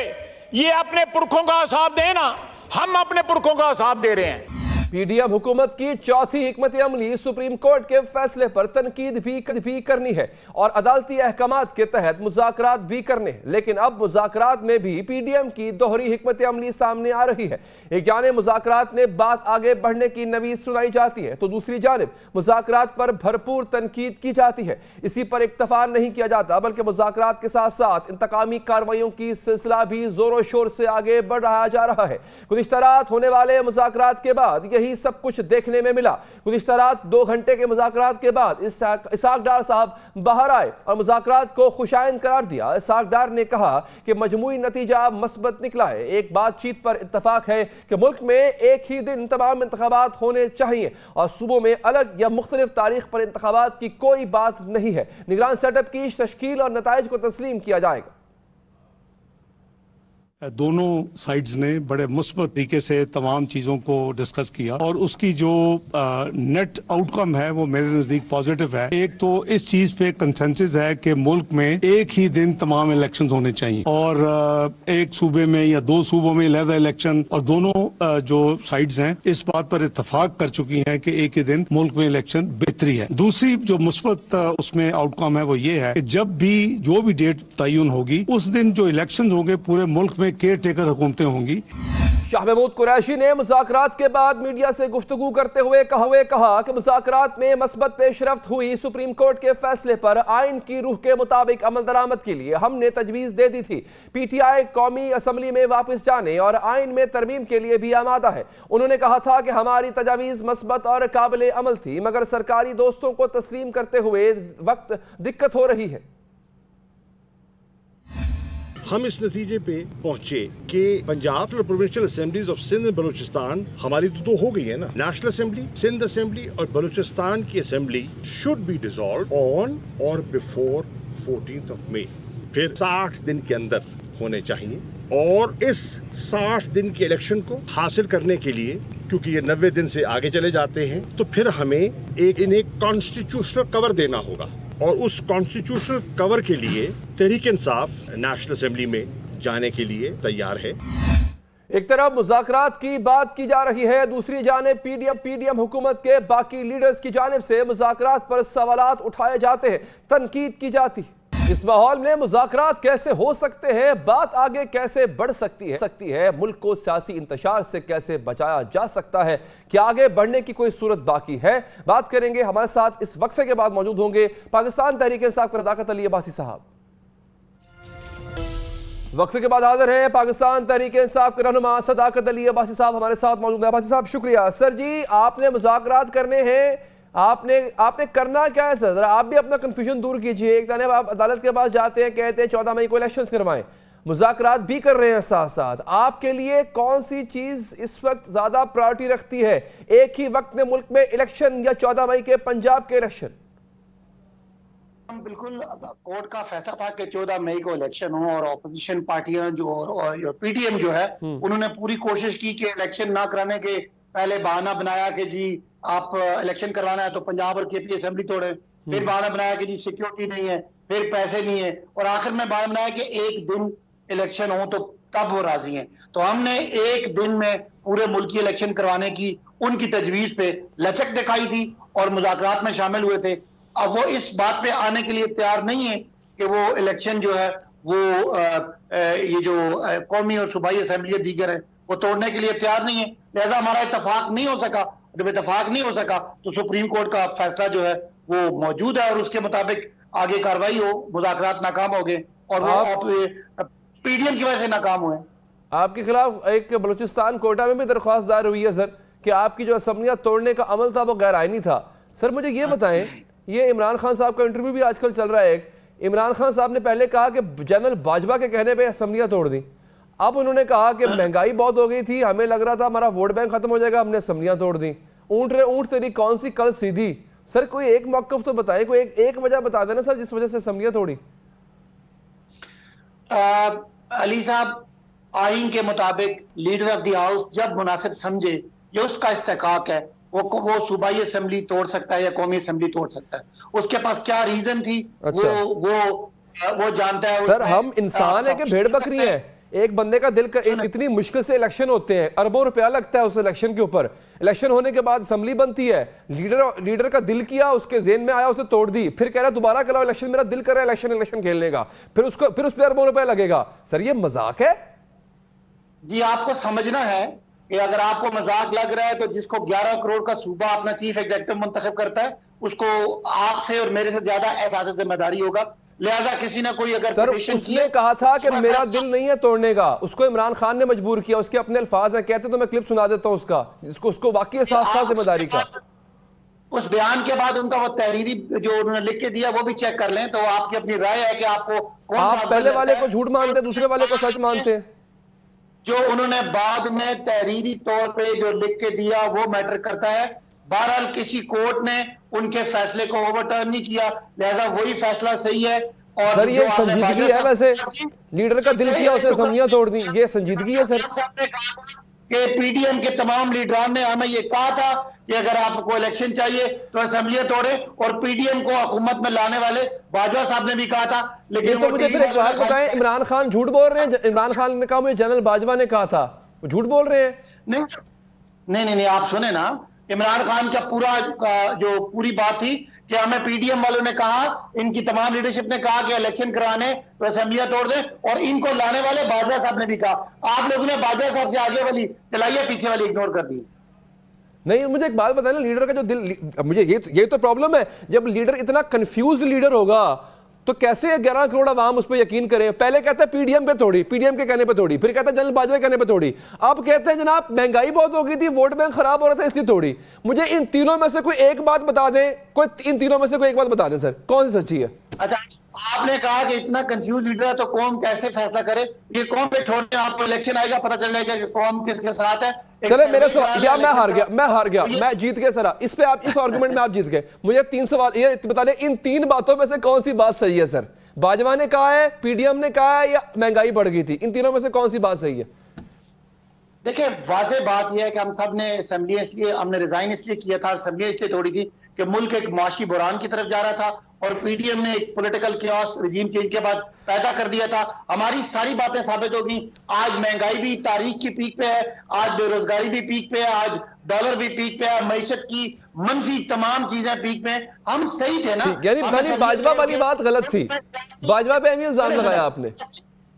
ये अपने पुरखों का हिसाब दे ना, हम अपने पुरखों का हिसाब दे रहे हैं। पीडीएम हुकूमत की चौथी हिकमत अमली सुप्रीम कोर्ट के फैसले पर तनकीद भी करनी है और अदालती अहकामात के तहत मुज़ाकरात भी करने हैं। लेकिन अब मुज़ाकरात में भी पीडीएम की दोहरी हिकमत अमली सामने आ रही है। एक जानिब मुज़ाकरात में बात आगे बढ़ने की नवीज सुनाई जाती है तो दूसरी जानिब मुज़ाकरात पर भरपूर तनकीद की जाती है। इसी पर इक्तफा नहीं किया जाता बल्कि मुज़ाकरात के साथ साथ इंतकामी कार्रवाइयों की सिलसिला भी जोरों शोर से आगे बढ़ रहा जा रहा है। गुज़िश्ता रात होने वाले मुज़ाकरात के बाद यही सब कुछ देखने में मिला। गुज़िश्ता रात 2 घंटे के मुज़ाकरात के बाद इसहाक डार साहब बाहर आए और मुज़ाकरात को खुशाइन करार दिया। इसहाक डार ने कहा कि मजमूई नतीजा मस्बत निकला है। एक बातचीत पर इत्तफाक है कि मुल्क में एक ही दिन तमाम इंतखाबात होने चाहिए और सूबों में अलग या मुख्तलिफ तारीख पर इंतखाबात की कोई बात नहीं है। निगरान सेटअप की तश्कील और नताइज को तस्लीम किया जाएगा। दोनों साइड्स ने बड़े मुस्बत तरीके से तमाम चीज़ों को डिस्कस किया और उसकी जो नेट आउटकम है वो मेरे नज़दीक पॉजिटिव है। एक तो इस चीज़ पे कंसेंसस है कि मुल्क में एक ही दिन तमाम इलेक्शंस होने चाहिए और एक सूबे में या 2 सूबों में अलग इलेक्शन, और दोनों जो साइड्स हैं इस बात पर इत्तफाक कर चुकी हैं कि एक ही दिन मुल्क में इलेक्शन बेहतरी है। दूसरी जो मुस्बत उसमें आउटकम है वो ये है कि जब भी जो भी डेट तयन होगी उस दिन जो इलेक्शन होंगे पूरे मुल्क में केयर टेकर हुकूमतें होंगी। शाह महमूद कुरैशी ने मुज़ाकरात के बाद मीडिया से गुफ्तगू करते हुए कहा कि मुज़ाकरात में मस्बत पेशरफ्त हुई। सुप्रीम कोर्ट के फैसले पर आइन की रूह के मुताबिक अमल दरामद के लिए हमने तजवीज़ दे दी थी। पीटीआई कौमी असम्बली में वापस जाने और आइन में तरमीम के लिए भी आमादा है। उन्होंने कहा था कि हमारी तजावीज़ मस्बत और काबिल अमल थी मगर सरकारी दोस्तों को तस्लीम करते हुए वक्त दिक्कत हो रही है। हम इस नतीजे पे पहुंचे कि पंजाब और प्रोविंशियल असेंबलीज ऑफ सिंध और बलूचिस्तान हमारी तो 2 हो गई है ना, नेशनल असेंबली, सिंध असेंबली और बलूचिस्तान की assembly should be dissolve on और बिफोर 14th of May। फिर 60 दिन के अंदर होने चाहिए और इस 60 दिन की इलेक्शन को हासिल करने के लिए, क्योंकि ये 90 दिन से आगे चले जाते हैं, तो फिर हमें इन्हें कॉन्स्टिट्यूशनल कवर देना होगा और उस कॉन्स्टिट्यूशनल कवर के लिए तहरीक इंसाफ नेशनल असेंबली में जाने के लिए तैयार है। एक तरफ मुज़ाकरात की बात की जा रही है, दूसरी जानिब पीडीएम हुकूमत के बाकी लीडर्स की जानिब से मुज़ाकरात पर सवालात उठाए जाते हैं, तनकीद की जाती है। इस माहौल में मुज़ाकरात कैसे हो सकते हैं, बात आगे कैसे बढ़ सकती है, मुल्क को सियासी इंतशार से कैसे बचाया जा सकता है, क्या आगे बढ़ने की कोई सूरत बाकी है? बात करेंगे। हमारे साथ इस वक्फे के बाद मौजूद होंगे पाकिस्तान तहरीक इंसाफ के सदाकत अली अब्बासी साहब। वक्फे के बाद हाजिर हैं पाकिस्तान तहरीक इंसाफ के रहनुमा सदाकत अली अब्बासी साहब हमारे साथ मौजूद हैं। अब्बासी साहब शुक्रिया। सर जी, आपने मुज़ाकरात करने हैं, आपने करना क्या है सर? आप भी अपना कंफ्यूजन दूर कीजिए। एक तरह आप अदालत के पास जाते हैं, कहते हैं 14 मई को इलेक्शन करवाएं, मुज़ाकरात भी कर रहे हैं साथ साथ। आपके लिए कौन सी चीज इस वक्त ज्यादा प्रायोरिटी रखती है, एक ही वक्त में मुल्क में इलेक्शन या 14 मई के पंजाब के इलेक्शन? बिल्कुल, कोर्ट का फैसला था कि 14 मई को इलेक्शन हो और ऑपोजिशन पार्टियां जो और पीडीएम जो है उन्होंने पूरी कोशिश की कि इलेक्शन ना कराने के पहले बहाना बनाया कि जी आप इलेक्शन करवाना है तो पंजाब और केपी असेंबली तोड़े, फिर बहाना बनाया कि जी सिक्योरिटी नहीं है, फिर पैसे नहीं है, और आखिर में बहाना बनाया कि एक दिन इलेक्शन हो तो तब वो राजी हैं। तो हमने एक दिन में पूरे मुल्क की इलेक्शन करवाने की उनकी तजवीज पे लचक दिखाई थी और मुज़ाकरात में शामिल हुए थे। अब वो इस बात पे आने के लिए तैयार नहीं है कि वो इलेक्शन जो है वो ये जो कौमी और सूबाई असेंबली दीगर है वो तोड़ने के लिए तैयार नहीं है, लिहाजा हमारा इत्तफाक नहीं हो सका। जब इतफाक नहीं हो सका तो सुप्रीम कोर्ट का फैसला जो है वो मौजूद है और उसके मुताबिक आगे कार्रवाई हो, मुज़ाकरात नाकाम हो गए और वो पीडीएम की वजह से नाकाम हुए। आपके खिलाफ एक बलूचिस्तान कोटा में भी दरख्वास्त दायर हुई है सर कि आपकी जो असम्बलियां तोड़ने का अमल था वो गैर आईनी था। सर मुझे ये बताएं, ये इमरान खान साहब का इंटरव्यू भी आजकल चल रहा है, एक इमरान खान साहब ने पहले कहा कि जनरल बाजवा के कहने पे असम्बलियां तोड़ दी, अब उन्होंने कहा कि महंगाई बहुत हो गई थी, हमें लग रहा था हमारा वोट बैंक खत्म हो जाएगा, हमने असम्बलियां तोड़ दी। ऊंट तेरी कौन सी कल सीधी। सर कोई एक मौक़िफ़ तो बताएं, कोई एक वजह बता देना सर जिस वजह से असम्बलियां तोड़ी। अली साहब, आइन के मुताबिक लीडर ऑफ द हाउस जब मुनासिब समझे, ये उसका इस्तेकाक है, वो सूबाई असेंबली तोड़ सकता है या कौमी असेंबली तोड़ सकता है। उसके पास क्या रीजन थी अच्छा। वो जानता है। सर हम इंसान है कि भेड़ बकरी है? एक बंदे का दिल इतनी मुश्किल से इलेक्शन होते हैं, अरबों रुपया लगता है उस इलेक्शन के ऊपर, इलेक्शन होने के बाद असेंबली बनती है, लीडर का दिल किया, उसके जेहन में आया, उसे तोड़ दी, फिर कह रहा है दोबारा कराओ इलेक्शन, मेरा दिल कर रहा है इलेक्शन खेलने का, फिर उस पर अरबों रुपया लगेगा। सर ये मजाक है जी। आपको समझना है कि अगर आपको मजाक लग रहा है तो जिसको 11 करोड़ का सूबा अपना चीफ एग्जीक्यूटिव मुंतखब करता है उसको आपसे और मेरे से ज्यादा एहसास जिम्मेदारी होगा। लिहाजा किसी ने कोई अगर सर उसने कहा था कि मेरा दिल नहीं है तोड़ने का, उसको इमरान खान ने मजबूर किया, उसके अपने अल्फाज हैं, कहते तो मैं क्लिप सुना देता हूं उसको वाकई एहसास था जिम्मेदारी का। उस बयान के बाद उनका वो तहरीरी जो उन्होंने लिख के दिया वो भी चेक कर लें, तो आपकी अपनी राय है कि आपको कौन सा पहले वाले को झूठ मानते, दूसरे वाले को सच मानते। जो उन्होंने बाद में तहरीरी तौर पे जो लिख के दिया वो मैटर करता है। बहरहाल किसी कोर्ट ने उनके फैसले को ओवरटर्न नहीं किया, लिहाजा वही फैसला सही है। और सर ये संजीदगी है, वैसे लीडर का दिल किया उसे असम्बलियां तोड़ दी, ये संजीदगी है सर। कि पीडीएम के तमाम लीडरान ने हमें ये कहा था कि अगर आपको इलेक्शन चाहिए तो असेंबलियां तोड़े, और पीडीएम को हुकूमत में लाने वाले बाजवा साहब ने भी कहा था। लेकिन तो मुझे फिर एक बात बताएं, इमरान खान झूठ बोल रहे हैं? इमरान खान ने कहा मुझे जनरल बाजवा ने कहा था, वो झूठ बोल रहे हैं? नहीं, आप सुने ना, इमरान खान का पूरी बात थी कि हमें पीडीएम वालों ने कहा, इनकी तमाम लीडरशिप ने कहा कि इलेक्शन कराने तो असेंबलियां तोड़ दें, और इनको लाने वाले बाजवा साहब ने भी कहा। आप लोगों ने बाजवा साहब से आगे वाली चलाई है, पीछे वाली इग्नोर कर दी। नहीं मुझे एक बात बताना, लीडर का जो दिल, मुझे ये तो प्रॉब्लम है, जब लीडर इतना कंफ्यूज लीडर होगा तो कैसे 11 करोड़ आवाम उस पर यकीन करें। पहले कहता है पीडीएम पे तोड़ी, पीडीएम के कहने पे तोड़ी, फिर कहता है जनरल बाजवा के कहने पे तोड़ी, अब कहते हैं जनाब महंगाई बहुत हो गई थी, वोट बैंक खराब हो रहा था इसलिए तोड़ी। मुझे इन तीनों में से कोई एक बात बता दें, इन तीनों में से कोई एक बात बता दें सर, कौन सी सच्ची है? अच्छा, आपने कहा कि इतना कंफ्यूज लीडर है तो कौन कैसे फैसला करे? ये कौन पे छोड़ने, आपको इलेक्शन आएगा पता चल जाएगा कि कौन किसके साथ है। चले मेरे सवाल, या मैं हार गया, मैं जीत गया सर, इस पे आप, इस आर्गुमेंट में आप जीत गए। मुझे 3 सवाल ये बता दें, इन 3 बातों में से कौन सी बात सही है सर? बाजवा ने कहा है, पीडीएम ने कहा है, या महंगाई बढ़ गई थी? इन तीनों में से कौन सी बात सही है? देखिए, वाज़ेह बात यह है कि हम सब ने असेंबली इसलिए, हमने रिजाइन इसलिए किया था, असेंबली इसलिए तोड़ी थी कि मुल्क एक माशी बुरान की तरफ जा रहा था और पीडीएम ने एक पॉलिटिकल कियोस रिजीम चेंज के बाद पैदा कर दिया था। हमारी सारी बातें साबित हो गई। आज महंगाई भी तारीख की पीक पे है, आज बेरोजगारी भी पीक पे है, आज डॉलर भी पीक पे है, मईशत की मनफी तमाम चीजें पीक पे। हम सही थे ना? यानी बाजवा वाली बात गलत थी, बाजवा पे इल्जाम लगाया आपने।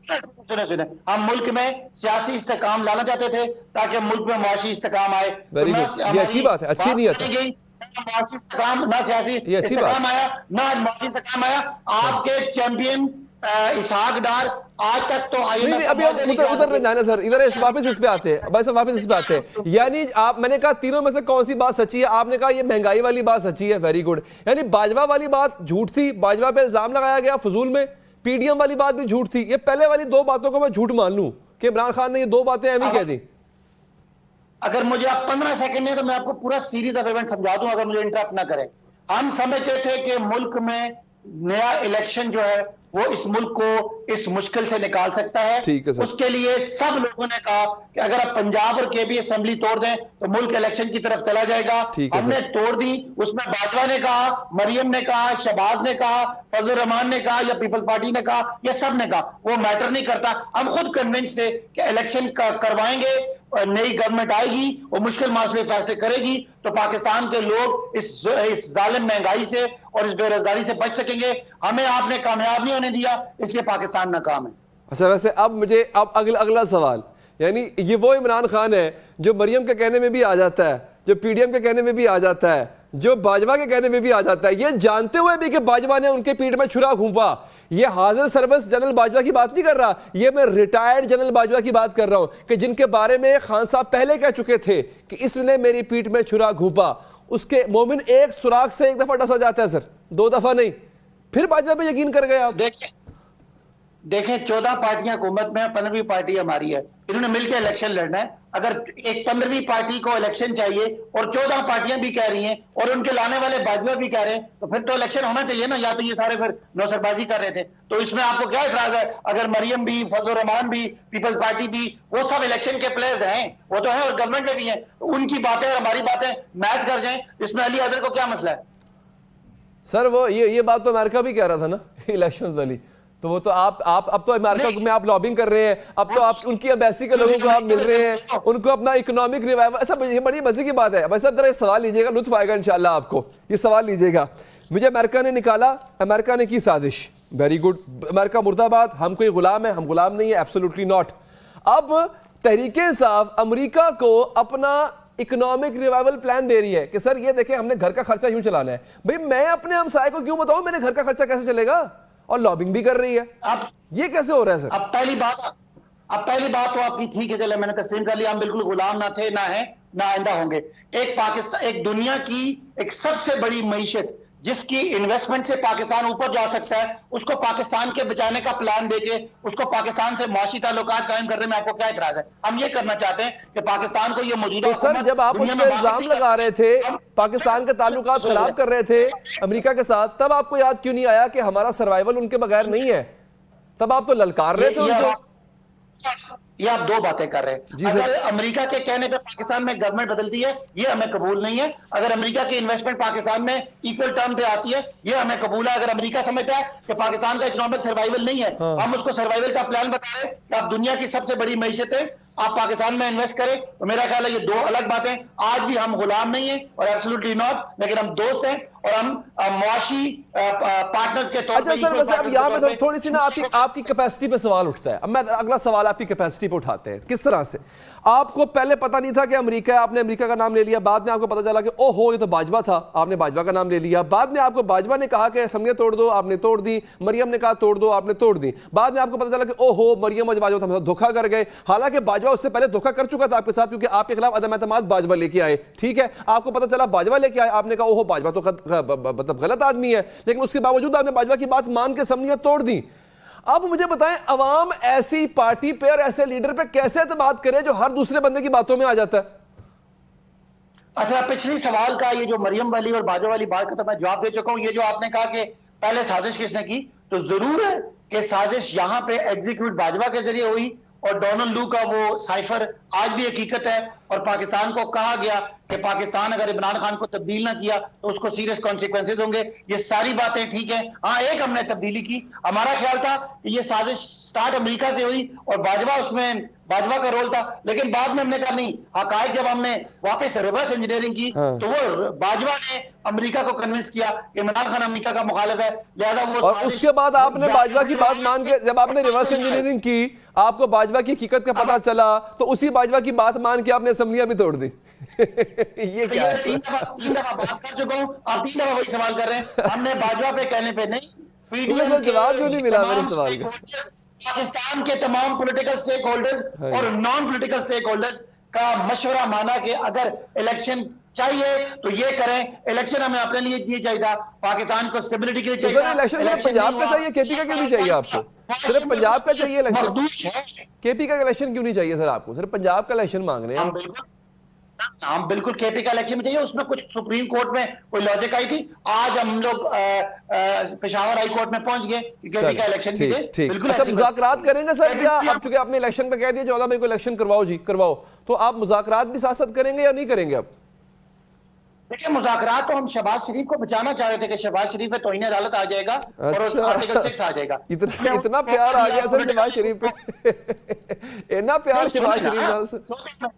सुने, हम मुल्क में सियासी इस्तेकाम लाना चाहते थे ताकि मुल्क में माशी इस्तेकाम आए। वेरी गुड, ये अच्छी बात है, अच्छी नीयत है। ना सियासी इस्तेकाम आया, ना माशी इस्तेकाम आया। आपके चैंपियन इसहाक डार आज तक तो नहीं, अभी उधर नहीं जाना सर, इधर वापस इस पे आते हैं भाई साहब, वापस इस पे आते हैं। यानी आप, मैंने कहा तीनों में से कौन सी बात सच्ची है? आपने कहा ये महंगाई वाली बात सच्ची है, वेरी गुड। यानी बाजवा वाली बात झूठ थी, बाजवा पे इल्जाम लगाया गया फजूल में, पीडीएम वाली बात भी झूठ थी। ये पहले वाली 2 बातों को मैं झूठ मान लूं कि इमरान खान ने ये 2 बातें एम ही कह दी। अगर मुझे आप 15 सेकंड है तो मैं आपको पूरा सीरीज ऑफ इवेंट समझा दूं, अगर मुझे इंटरप्ट ना करें। हम समझते थे कि मुल्क में नया इलेक्शन जो है वो इस मुल्क को इस मुश्किल से निकाल सकता है। ठीक है सर। उसके लिए सब लोगों ने कहा कि अगर आप पंजाब और केबी असेंबली तोड़ दें तो मुल्क इलेक्शन की तरफ चला जाएगा। हमने तोड़ दी। उसमें बाजवा ने कहा, मरियम ने कहा, शहबाज ने कहा, फजल रहमान ने कहा या पीपल्स पार्टी ने कहा, ये सब ने कहा, वो मैटर नहीं करता। हम खुद कन्विंस थे कि इलेक्शन करवाएंगे, नई गवर्नमेंट आएगी, वो मुश्किल मसले फैसले करेगी तो पाकिस्तान के लोग इस जालिम महंगाई से और इस बेरोजगारी से बच सकेंगे। हमें आपने कामयाब नहीं होने दिया, इसलिए पाकिस्तान नाकाम है। अच्छा, वैसे अब अगला सवाल, यानी ये वो इमरान खान है जो मरियम के कहने में भी आ जाता है जो पीडीएम के कहने में भी आ जाता है, जो बाजवा के कहने में भी आ जाता है, ये जानते हुए भी कि बाजवा ने उनके पीठ में छुरा घूंपा। ये हाजिर सर्विस जनरल बाजवा की बात नहीं कर रहा, ये मैं रिटायर्ड जनरल बाजवा की बात कर रहा हूं कि जिनके बारे में खान साहब पहले कह चुके थे कि इसने मेरी पीठ में छुरा घूंपा। उसके मोमिन एक सुराग से एक दफा डसा जाता है सर, 2 दफा नहीं। फिर बाजवा पे यकीन कर गए आप। देखें 14 पार्टियां हुकूमत में, 15वीं पार्टी हमारी है, इन्होंने मिलकर इलेक्शन लड़ना है। अगर एक 15वीं पार्टी को इलेक्शन चाहिए और 14 पार्टियां भी कह रही हैं और उनके लाने वाले बाजवा भी कह रहे हैं, तो फिर तो इलेक्शन होना चाहिए ना। या तो ये सारे फिर नौसरबाजी कर रहे थे, तो इसमें आपको क्या इतराज है? अगर मरियम भी, फजल रहमान भी, पीपल्स पार्टी भी, वो सब इलेक्शन के प्लेयर्स हैं, वो तो है, और गवर्नमेंट में भी हैं, तो उनकी बातें और हमारी बातें मैच कर जाएं, इसमें अली अदर को क्या मसला है? सर वो ये बात तो अमेरिका भी कह रहा था ना इलेक्शंस वाली, तो वो तो आप अब तो अमेरिका में आप लॉबिंग कर रहे हैं, अब तो आप उनकी एम्बेसी के लोगों को आप मिल रहे हैं, उनको अपना इकोनॉमिक रिवाइवल। ऐसा ये बड़ी मजे की बात है। भाई साहब जरा ये सवाल लीजिएगा, लुत्फ आएगा इंशाल्लाह आपको। ये सवाल लीजिएगा, मुझे अमेरिका ने निकाला, अमेरिका ने की साजिश, वेरी गुड, अमेरिका मुर्दाबाद, हम कोई गुलाम है? हम गुलाम नहीं है, एब्सोल्युटली नॉट। अब तहरीके इंसाफ अमेरिका को अपना इकोनॉमिक रिवाइवल प्लान दे रही है कि सर ये देखें हमने घर का खर्चा यूं चलाना है। भाई मैं अपने हमसाये को क्यों बताऊं मेरे घर का खर्चा कैसे चलेगा? और लॉबिंग भी कर रही है। अब ये कैसे हो रहा है सर? अब पहली बात तो आपकी ठीक है, चले मैंने तस्लीम कर लिया, हम बिल्कुल गुलाम ना थे, ना है, ना आइंदा होंगे। एक पाकिस्तान, एक दुनिया की एक सबसे बड़ी मईशत जिसकी इन्वेस्टमेंट से पाकिस्तान ऊपर जा सकता है, उसको पाकिस्तान के बचाने का प्लान देके उसको पाकिस्तान से माशी ताल्लुकात कायम करने में आपको क्या इतराज है? हम ये करना चाहते हैं कि पाकिस्तान को ये मौजूदा, तो सर जब आप उस पर इल्जाम लगा रहे थे, पाकिस्तान के ताल्लुकात खराब कर रहे थे अमेरिका के साथ, तब आपको याद क्यों नहीं आया कि हमारा सर्वाइवल उनके बगैर नहीं है? तब आप तो ललकार रहे थे उनको। ये आप दो बातें कर रहे हैं। अगर अमेरिका के कहने पे पाकिस्तान में गवर्नमेंट बदलती है, ये हमें कबूल नहीं है। अगर अमेरिका की इन्वेस्टमेंट पाकिस्तान में इक्वल टर्म पे आती है, ये हमें कबूल है। अगर अमेरिका समझता है कि पाकिस्तान का इकोनॉमिक सर्वाइवल नहीं है, हम उसको सर्वाइवल का प्लान बता रहे हैं कि आप दुनिया की सबसे बड़ी मैशत है, आप पाकिस्तान में इन्वेस्ट करें, तो मेरा ख्याल है ये दो अलग बातें। आज भी हम गुलाम नहीं है और एब्सोल्युटली नॉट, लेकिन हम दोस्त हैं और हम मुआशी पार्टनर्स के तौर पे। अच्छा सर, वैसे अब यहाँ पे थोड़ी सी ना आपकी कैपेसिटी पे सवाल उठता है। अब मैं अगला सवाल आपकी कैपेसिटी पे उठाते हैं। किस तरह से आपको पहले पता नहीं था कि अमेरिका है, आपने अमेरिका का नाम ले लिया, बाद में आपको पता चला कि ओहो ये तो बाजवा था, आपने बाजवा का नाम ले लिया। बाद में आपको बाजवा ने कहा कि असम्बलियां तोड़ दो, आपने तोड़ दी। मरियम ने कहा तोड़ दो, आपने तोड़ दी। बाद में आपको पता चला कि ओहो मरियम और बाजवा हमारे साथ धोखा कर गए। हालांकि बाजवा उससे पहले धोखा कर चुका था आपके साथ, क्योंकि आपके खिलाफ अदम एतमाद बाजवा लेके आए। ठीक है, आपको पता चला बाजवा लेके आए, आपने कहा ओहो बाजवा तो मतलब गलत आदमी है, लेकिन उसके बावजूद आपने बाजवा की बात मान के असम्बलियां तोड़ दी। अब मुझे बताएं, अवाम ऐसी पार्टी पे और ऐसे लीडर पे कैसे एतमाद करे जो हर दूसरे बंदे की बातों में आ जाता है? अच्छा, पिछली सवाल का ये जो मरियम वाली और बाजवा वाली बात का तो मैं जवाब दे चुका हूं। ये जो आपने कहा कि पहले साजिश किसने की, तो जरूर है कि साजिश यहां पे एग्जीक्यूट बाजवा के जरिए हुई और डोनाल्ड लू का वो साइफर आज भी हकीकत है। और पाकिस्तान को कहा गया कि पाकिस्तान अगर इमरान खान को तब्दील ना किया तो उसको सीरियस कॉन्सिक्वेंसेज होंगे। ये सारी बातें ठीक है। हाँ, एक हमने तब्दीली की। हमारा ख्याल था कि ये साजिश स्टार्ट अमेरिका से हुई और बाजवा उसमें बाजवा का रोल था, लेकिन बाद में हमने कहा नहीं, हकायक जब हमने वापस रिवर्स इंजीनियरिंग की तो वो बाजवा ने अमेरिका को कन्विंस किया कि इमरान खान अमेरिका का मुखालिफ है, लिहाजा वो। और उसके बाद आपने बाजवा की बात मान के, जब आपने रिवर्स इंजीनियरिंग की, आपको बाजवा की हकीकत का पता चला, तो उसी बाजवा की बात मान के आपने असम्बलियां भी तोड़ दी। ये क्या है? तीन दफा बात कर चुका हूं, आप 3 दफा वही सवाल कर रहे हैं। हमने बाजवा पे कहने पे नहीं, पीडीएम के जवाब क्यों नहीं मिला मेरे सवाल का? पाकिस्तान के तमाम पॉलिटिकल स्टेक होल्डर्स और नॉन पॉलिटिकल स्टेक होल्डर्स का मशवरा माना कि अगर इलेक्शन चाहिए तो ये करें। इलेक्शन हमें अपने लिए नहीं चाहिए, पाकिस्तान को स्टेबिलिटी के लिए चाहिए। इलेक्शन पंजाब का चाहिए, केपी का क्यों नहीं चाहिए आपको? सिर्फ पंजाब का चाहिए इलेक्शन? केपी का इलेक्शन क्यों नहीं चाहिए सर आपको? सिर्फ पंजाब का इलेक्शन मांग रहे हैं हम बिल्कुल केपी का इलेक्शन में चाहिए। उसमें कुछ सुप्रीम कोर्ट में कोई लॉजिक आई थी, आज हम लोग पेशावर हाई कोर्ट में पहुंच गए कि केपी का इलेक्शन भी दे। बिल्कुल अच्छा, मुज़ाकरात करेंगे सर क्या? अब चूंकि आपने इलेक्शन का कह दिया 14 मई को इलेक्शन करवाओ जी, करवाओ, तो आप मुज़ाकरात भी साथ साथ करेंगे या नहीं करेंगे? अब देखिए, मुज़ाकरात तो हम शहबाज शरीफ को बचाना चाह रहे थे कि शहबाज शरीफ पे तौहीन अदालत आ जाएगा और आर्टिकल 6 आ जाएगा। इतना प्यार आ गया सर शहबाज शरीफ पे। इतना प्यार शहबाज शरीफ।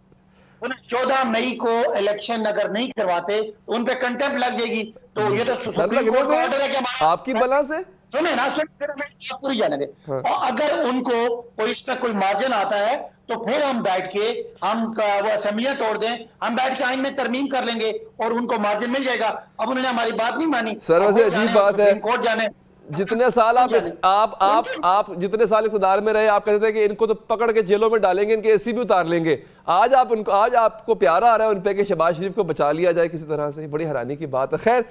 14 मई को इलेक्शन अगर नहीं करवाते तो उन पे कंटेम्प्ट लग जाएगी। तो ये तो सुप्रीम कोर्ट का ऑर्डर है कि आपकी बला से सुने ना, सुन फिर हमें बात पूरी जाने दे। और अगर उनको कोई इसमें कोई मार्जिन आता है तो फिर हम बैठ के वो असेंबलियां तोड़ दें, हम बैठ के आइन में तरमीम कर लेंगे और उनको मार्जिन मिल जाएगा। अब उन्होंने हमारी बात नहीं मानी। सर वैसे अजीब बात है, कोर्ट जाने जितने साल आप जितने साल इक़्तिदार में रहे, आप कहते थे कि इनको तो पकड़ के जेलों में डालेंगे, इनके एसी भी उतार लेंगे। आज आपको प्यारा आ रहा है उन पे कि शहबाज शरीफ को बचा लिया जाए किसी तरह से। बड़ी हैरानी की बात है। खैर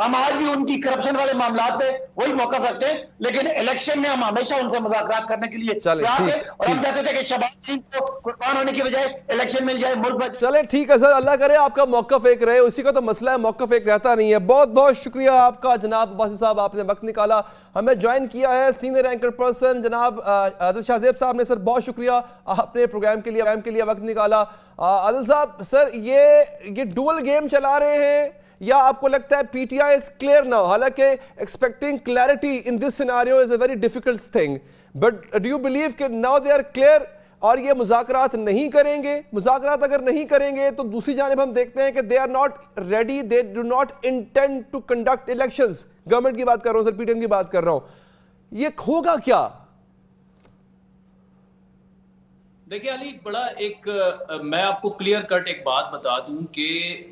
हम आज भी उनकी करप्शन वाले मामला पे वही मौका रखते हैं, लेकिन इलेक्शन में हम हमेशा उनसे मुज़ाकरात करने के लिए तैयार थे और हम चाहते थे कि शहबाज शरीफ को कुर्बान होने की बजाय इलेक्शन मिल जाए, मुल्क बचे। चले ठीक है सर, अल्लाह करे आपका मौक़िफ़ एक रहे। उसी का तो मसला है, मौक़िफ़ एक रहता नहीं है। बहुत बहुत शुक्रिया आपका जनाब अब्बासी साहब, आपने वक्त निकाला, हमें ज्वाइन किया है। सीनियर एंकर पर्सन जनाब आदिल शाहज़ेब साहब ने सर बहुत शुक्रिया, आपने प्रोग्राम के लिए वक्त निकाला। आदिल साहब सर ये डुअल गेम चला रहे हैं या आपको लगता है पीटीआई इज क्लियर नाउ? हालांकि expecting clarity in this scenario is a very difficult thing, but do you believe कि नाउ दे आर क्लियर और ये मुज़ाकरात नहीं करेंगे? मुज़ाकरात अगर नहीं करेंगे तो दूसरी जानिब हम देखते हैं कि they are not ready, they do not intend to conduct elections. Government की बात कर रहा हूं सर, पीटीएम की बात कर रहा हूं। ये होगा क्या? देखिए अली, बड़ा मैं आपको क्लियर कट एक बात बता दूं कि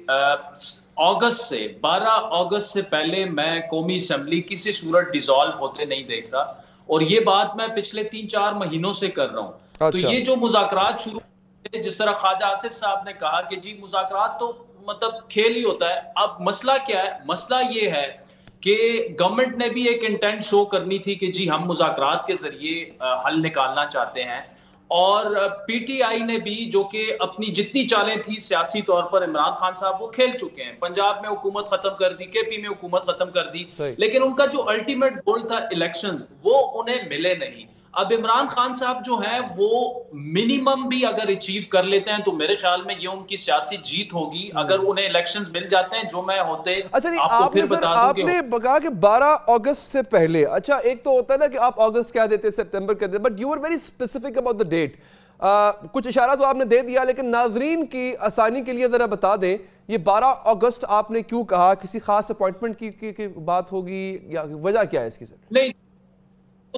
अगस्त से 12 अगस्त से पहले मैं कौमी असेंबली किसी सूरत डिसॉल्व होते नहीं देख रहा, और ये बात मैं पिछले 3-4 महीनों से कर रहा हूं। अच्छा। तो ये जो मुज़ाकरात शुरू, जिस तरह ख्वाजा आसिफ साहब ने कहा कि जी मुज़ाकरात तो मतलब खेल ही होता है। अब मसला क्या है? मसला ये है कि गवर्नमेंट ने भी एक इंटेंट शो करनी थी कि जी हम मुज़ाकरात के जरिए हल निकालना चाहते हैं, और पीटीआई ने भी जो कि अपनी जितनी चालें थी सियासी तौर पर, इमरान खान साहब वो खेल चुके हैं। पंजाब में हुकूमत खत्म कर दी, केपी में हुकूमत खत्म कर दी, लेकिन उनका जो अल्टीमेट गोल था इलेक्शंस, वो उन्हें मिले नहीं। अब इमरान खान साहब जो हैं वो मिनिमम भी अगर अचीव कर लेते हैं तो मेरे ख्याल में ये उनकी सियासी जीत होगी। अगर उन्हें इलेक्शंस मिल जाते हैं, जो मैं होते अच्छा नहीं, आपको फिर बता दूं कि आपने कहा कि 12 अगस्त से पहले, अच्छा एक तो होता है ना कि आप अगस्त कह देते, सितंबर कह देते, but you are very specific about the date. कुछ इशारा तो आपने दे दिया, लेकिन नाजरीन की आसानी के लिए जरा बता दें ये 12 अगस्त आपने क्यों कहा? किसी खास अपॉइंटमेंट की बात होगी या वजह क्या है इसकी? सर नहीं,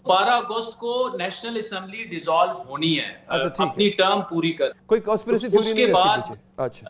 12 अगस्त को नेशनल असेंबली डिसॉल्व होनी है। अच्छा, अपनी टर्म पूरी कर, कोई कॉन्स्पिरेसी थ्योरी नहीं है इसके पीछे? अच्छा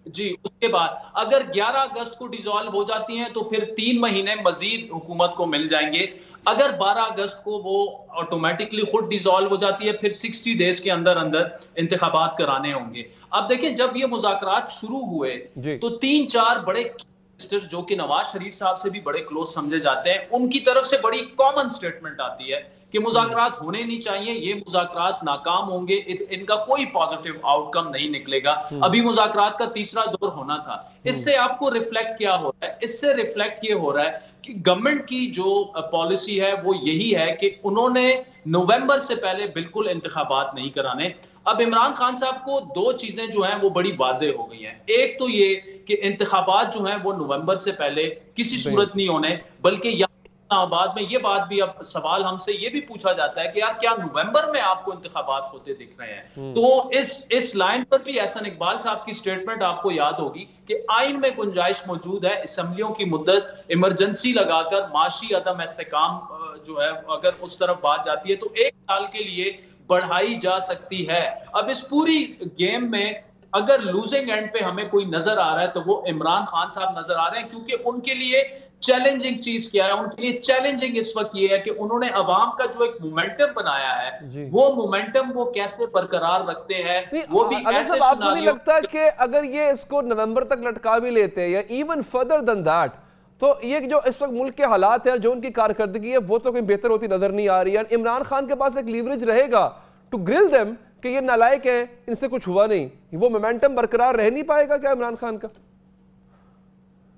जी, उसके बाद अगर 11 अगस्त को डिसॉल्व हो जाती हैं तो फिर 3 महीने मजीद हुकूमत को मिल जाएंगे। अगर 12 अगस्त को वो ऑटोमेटिकली खुद डिसॉल्व हो जाती है, फिर 60 डेज के अंदर अंदर इंतखाबात कराने होंगे। अब देखिए, जब ये मुज़ाकरात शुरू हुए तो 3-4 बड़े जो कि नवाज शरीफ साहब से भी बड़े क्लोज समझे जाते हैं, उनकी तरफ से बड़ी कॉमन स्टेटमेंट आती है कि मुज़ाकरात होने नहीं चाहिए, ये मुज़ाकरात नाकाम होंगे, इनका कोई पॉजिटिव आउटकम नहीं निकलेगा। अभी मुज़ाकरात का तीसरा दौर होना था। इससे आपको रिफ्लेक्ट क्या हो रहा है? इससे रिफ्लेक्ट ये हो रहा है कि गवर्नमेंट की जो पॉलिसी है वो यही है कि उन्होंने नवंबर से पहले बिल्कुल इंतखाबात नहीं कराने। अब इमरान खान साहब को 2 चीजें जो हैं वो बड़ी वाज़ेह हो गई हैं। एक तो ये कि इंतखाबात जो हैं वो नवंबर से पहले किसी सूरत नहीं होने, बल्कि इस्लामाबाद में ये बात भी, अब सवाल हमसे ये भी पूछा जाता है कि यार क्या नवंबर में आपको इंतखाबात होते दिख रहे हैं? तो इस लाइन पर भी एहसन इकबाल साहब की स्टेटमेंट आपको याद होगी कि आइन में गुंजाइश मौजूद है असेंबलियों की मुद्दत इमरजेंसी लगाकर माशी अदम इस्तेकाम जो है, अगर उस तरफ बात जाती है तो 1 साल के लिए बढ़ाई जा सकती है। अब इस पूरी गेम में अगर लूजिंग एंड पे हमें कोई नजर आ रहा है तो वो इमरान खान साहब नजर आ रहे हैं, क्योंकि उनके लिए चैलेंजिंग चीज क्या है? उनके लिए चैलेंजिंग इस वक्त ये है कि उन्होंने अवाम का जो एक मोमेंटम बनाया है, वो मोमेंटम वो कैसे बरकरार रखते हैं। वो भी ऐसे आपको नहीं लगता कि अगर ये इसको नवंबर तक लटका भी लेते हैं या इवन फर्दर देन दैट, तो ये जो इस वक्त मुल्क के हालात हैं, जो उनकी कारकर्दगी है, वो तो कोई बेहतर होती नजर नहीं आ रही है। इमरान खान के पास एक लीवरेज रहेगा टू ग्रिल देम कि ये नालायक हैं, इनसे कुछ हुआ नहीं। वो मोमेंटम बरकरार रह नहीं पाएगा क्या इमरान खान का?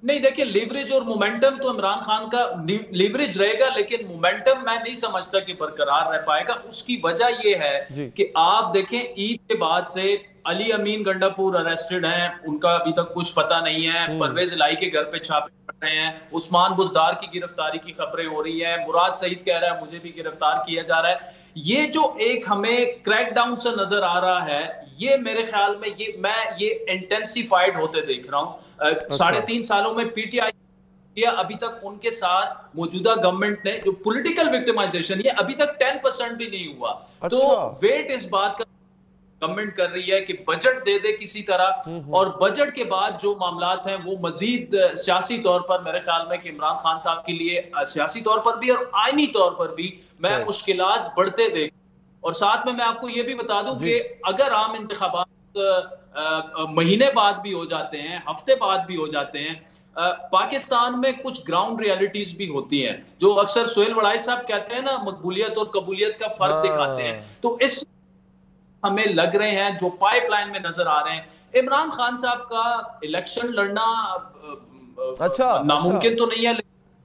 नहीं, देखिए, लीवरेज और मोमेंटम तो इमरान खान का लीवरेज रहेगा, लेकिन मोमेंटम मैं नहीं समझता कि बरकरार रह पाएगा। उसकी वजह यह है कि आप देखें, ईद के बाद से अली अमीन गंडापुर अरेस्टेड हैं, उनका अभी तक कुछ पता नहीं है। परवेज इलाही के घर पे छापे पड़ रहे हैं, उस्मान बुजदार की गिरफ्तारी की खबरें हो रही हैं, मुराद सईद कह रहा है मुझे भी गिरफ्तार किया जा रहा है। ये जो एक हमें क्रैकडाउन से नजर आ रहा है, ये मेरे ख्याल में मैं ये इंटेंसिफाइड होते देख रहा हूं। 3.5 सालों में ये अभी तक उनके साथ मौजूदा गवर्नमेंट ने जो पॉलिटिकल विक्टिमाइजेशन ये अभी तक 10% भी नहीं हुआ। तो वेट इस बात का गवर्नमेंट कर रही है कि बजट दे दे किसी तरह, और बजट के बाद जो मामलात हैं वो मजीद सियासी तौर पर मेरे ख्याल में कि इमरान खान साहब के लिए सियासी तौर पर भी और आईनी तौर पर भी मैं मुश्किलात बढ़ते देख। और साथ में मैं आपको ये भी बता दूं कि अगर आम इंतखाबात महीने बाद भी हो जाते हैं, हफ्ते बाद भी हो जाते हैं, पाकिस्तान में कुछ ग्राउंड रियलिटीज भी होती हैं जो अक्सर सोहेल वड़ाई साहब कहते हैं ना, मकबूलियत और कबूलियत का फर्क दिखाते हैं। तो इस हमें लग रहे हैं जो पाइपलाइन में नजर आ रहे हैं, इमरान खान साहब का इलेक्शन लड़ना नामुमकिन तो नहीं है,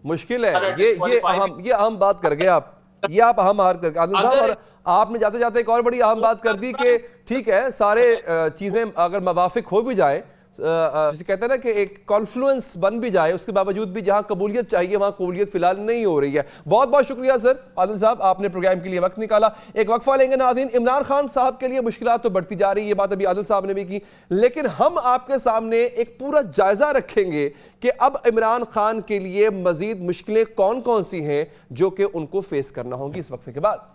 मुश्किल है। ये अहम बात कर गए आप, ये आप अहम बात कर आदिल साहब, और आपने जाते जाते एक और बड़ी अहम बात कर दी कि ठीक है सारे चीजें अगर मवाफिक हो भी जाए, जिसे कहते हैं ना कि एक कॉन्फ्लुएंस बन भी जाए, उसके बावजूद भी जहां कबूलियत चाहिए वहां कबूलियत फिलहाल नहीं हो रही है। बहुत बहुत शुक्रिया सर आदिल साहब, आपने प्रोग्राम के लिए वक्त निकाला। एक वक्फा लेंगे नाज़रीन। इमरान खान साहब के लिए मुश्किलात तो बढ़ती जा रही है, ये बात अभी आदिल साहब ने भी की, लेकिन हम आपके सामने एक पूरा जायजा रखेंगे कि अब इमरान खान के लिए मजीद मुश्किलें कौन कौन सी हैं जो कि उनको फेस करना होंगी इस वक्फे के बाद।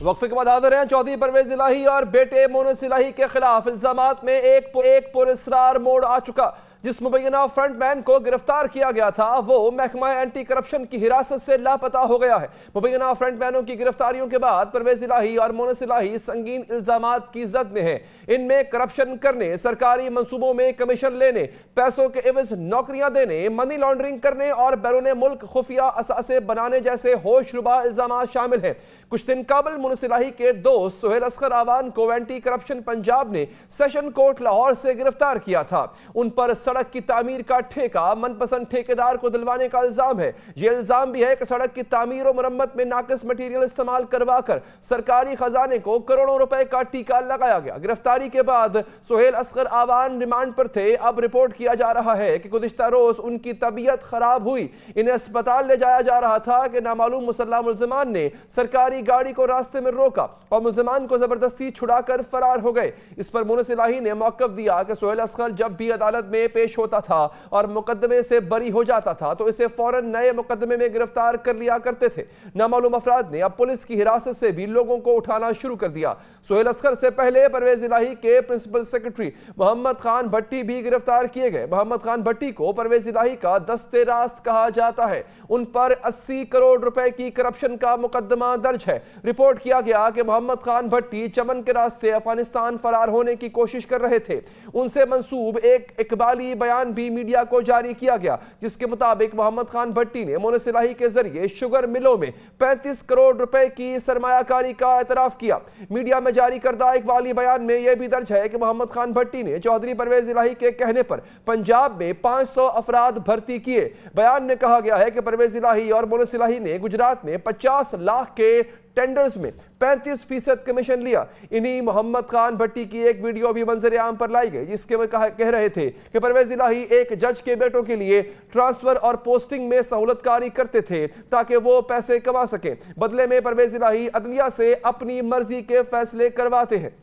वक्फे के बाद हाजिर हैं चौधरी परवेज इलाही और बेटे मोनस इलाही के खिलाफ इल्जामात में एक पुरस्रार मोड़ आ चुका। जिस मुबैना फ्रंटमैन को गिरफ्तार किया गया था वो महकमा एंटी करप्शन की हिरासत से लापता हो गया है। मुबैना फ्रंटमैनों की गिरफ्तारियों के बाद परवेज इलाही और मोनस इलाही संगीन इल्जामात की जद में है। इनमें करप्शन करने, सरकारी मंसूबों में कमीशन लेने, पैसों के एवज नौकरियां देने, मनी लॉन्ड्रिंग करने और बैरून मुल्क खुफिया असासे बनाने जैसे होशरुबा इल्जामात शामिल हैं। कुछ दिन कबल मोनस इलाही के दोस्त सोहेल असगर आवान को एंटी करप्शन पंजाब ने सेशन कोर्ट लाहौर से गिरफ्तार किया था। उन पर सड़क की तामीर का ठेका मनपसंद ठेकेदार को दिलवाने का इल्जाम है। यह इल्जाम भी है कि सड़क की तामीर और मरम्मत में नाकिस मटीरियल इस्तेमाल करवाकर सरकारी खजाने को करोड़ों रुपए का टीका लगाया गया। गिरफ्तारी के बाद सोहेल असगर आवान रिमांड पर थे। अब रिपोर्ट किया जा रहा है कि गुज़िश्ता रोज उनकी तबीयत खराब हुई, इन्हें अस्पताल ले जाया जा रहा था कि नामालूम मुसल्लह मुल्ज़िमान ने सरकारी गाड़ी को रास्ते में रोका और मुल्ज़िमान को जबरदस्ती छुड़ाकर फरार हो गए। इस पर मोनस इलाही ने मौक़िफ़ दिया कि सोहेल असगर जब भी अदालत में पेश होता था और मुकदमे से बरी हो जाता था तो इसे फौरन नए मुकदमे में गिरफ्तार कर लिया करते थे। नामालूम अफराद ने अब पुलिस की हिरासत से भी लोगों को उठाना शुरू कर दिया। सोहेल असगर से पहले परवेज इलाही के प्रिंसिपल सेक्रेटरी मोहम्मद खान भट्टी भी गिरफ्तार किए गए। मोहम्मद खान भट्टी को परवेज इलाही का दस्ते रास्त कहा जाता है। उन पर 80 करोड़ रुपए की करप्शन का मुकदमा दर्ज है। रिपोर्ट किया गया कि मोहम्मद खान भट्टी चमन के रास्ते अफगानिस्तान फरार होने की कोशिश कर रहे थे। उनसे मंसूब एक इकबाली बयान भी मीडिया को जारी किया गया जिसके मुताबिक मोहम्मद खान भट्टी ने मोनस इलाही के जरिए शुगर मिलों में 35 करोड़ रुपए की सरमायाकारी का एतराफ किया। मीडिया में जारी करदा इकबाली बयान में यह भी दर्ज है कि मोहम्मद खान भट्टी ने चौधरी परवेज इलाही के कहने पर पंजाब में 500 अफराद भर्ती किए। बयान में कहा गया है कि परवेज इलाही और मोनस इलाही ने गुजरात में 50 लाख के टेंडर्स में 35% कमीशन लिया। इन्हीं मोहम्मद खान भट्टी की एक वीडियो भी मंजर आम पर लाई गई जिसके में कह रहे थे कि परवेज इलाही एक जज के बेटों के लिए ट्रांसफर और पोस्टिंग में सहूलतकारी करते थे ताकि वो पैसे कमा सकें। बदले में परवेज इलाही अदलिया से अपनी मर्जी के फैसले करवाते हैं।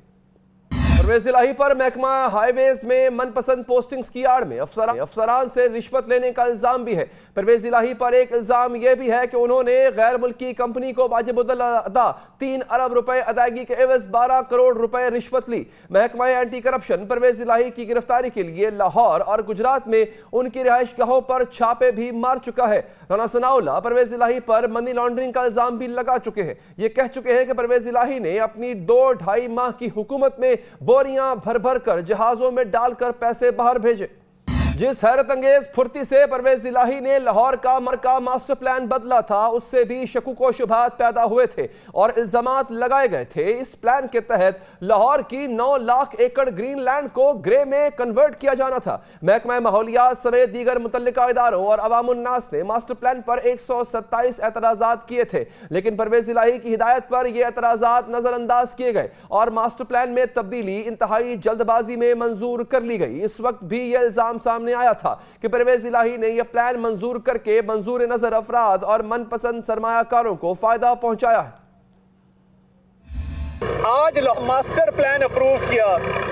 परवेज इलाही पर महकमा हाईवेज में मनपसंद पोस्टिंग्स की आड़ में अफसरान से रिश्वत लेने का इल्जाम भी है। परवेज इलाही पर एक इल्जाम यह भी है कि उन्होंने गैर मुल्की कंपनी को वाजिबुल अदा 3 अरब रुपए अदायगी के एवज 12 करोड़ रुपए रिश्वत ली। महकमा एंटी करप्शन परवेज इलाही की गिरफ्तारी के लिए लाहौर और गुजरात में उनकी रिहाइश गाहों पर छापे भी मार चुका है। राना सनाउल्लाह परवेज इलाही पर मनी लॉन्ड्रिंग का इल्जाम भी लगा चुके हैं। ये कह चुके हैं कि परवेज इलाही ने अपनी 2-2.5 माह की हुकूमत में बोरियां भर भर कर जहाजों में डालकर पैसे बाहर भेजे। जिस हैरत अंगेज फुर्ती से परवेज इलाही ने लाहौर का मरका मास्टर प्लान बदला था उससे भी शकूक व शुबहात पैदा हुए थे और इल्जामात लगाए गए थे। इस प्लान के तहत लाहौर की 9 लाख एकड़ ग्रीन लैंड को ग्रे में कन्वर्ट किया जाना था। महकमा माहौलियात समेत दीगर मुतल्लिका इदारों और अवामुन्नास ने मास्टर प्लान पर 127 एतराजात किए थे, लेकिन परवेज इलाही की हिदायत पर यह एतराजात नजरअंदाज किए गए और मास्टर प्लान में तब्दीली इंतहाई जल्दबाजी में मंजूर कर ली गई। इस वक्त भी यह इल्जाम सामने आया था कि परवेज इलाही ने यह प्लान मंजूर करके मंजूर नजर अफराद और मनपसंद सरमायाकारों को फायदा पहुंचाया है। आज मास्टर प्लान अप्रूव किया,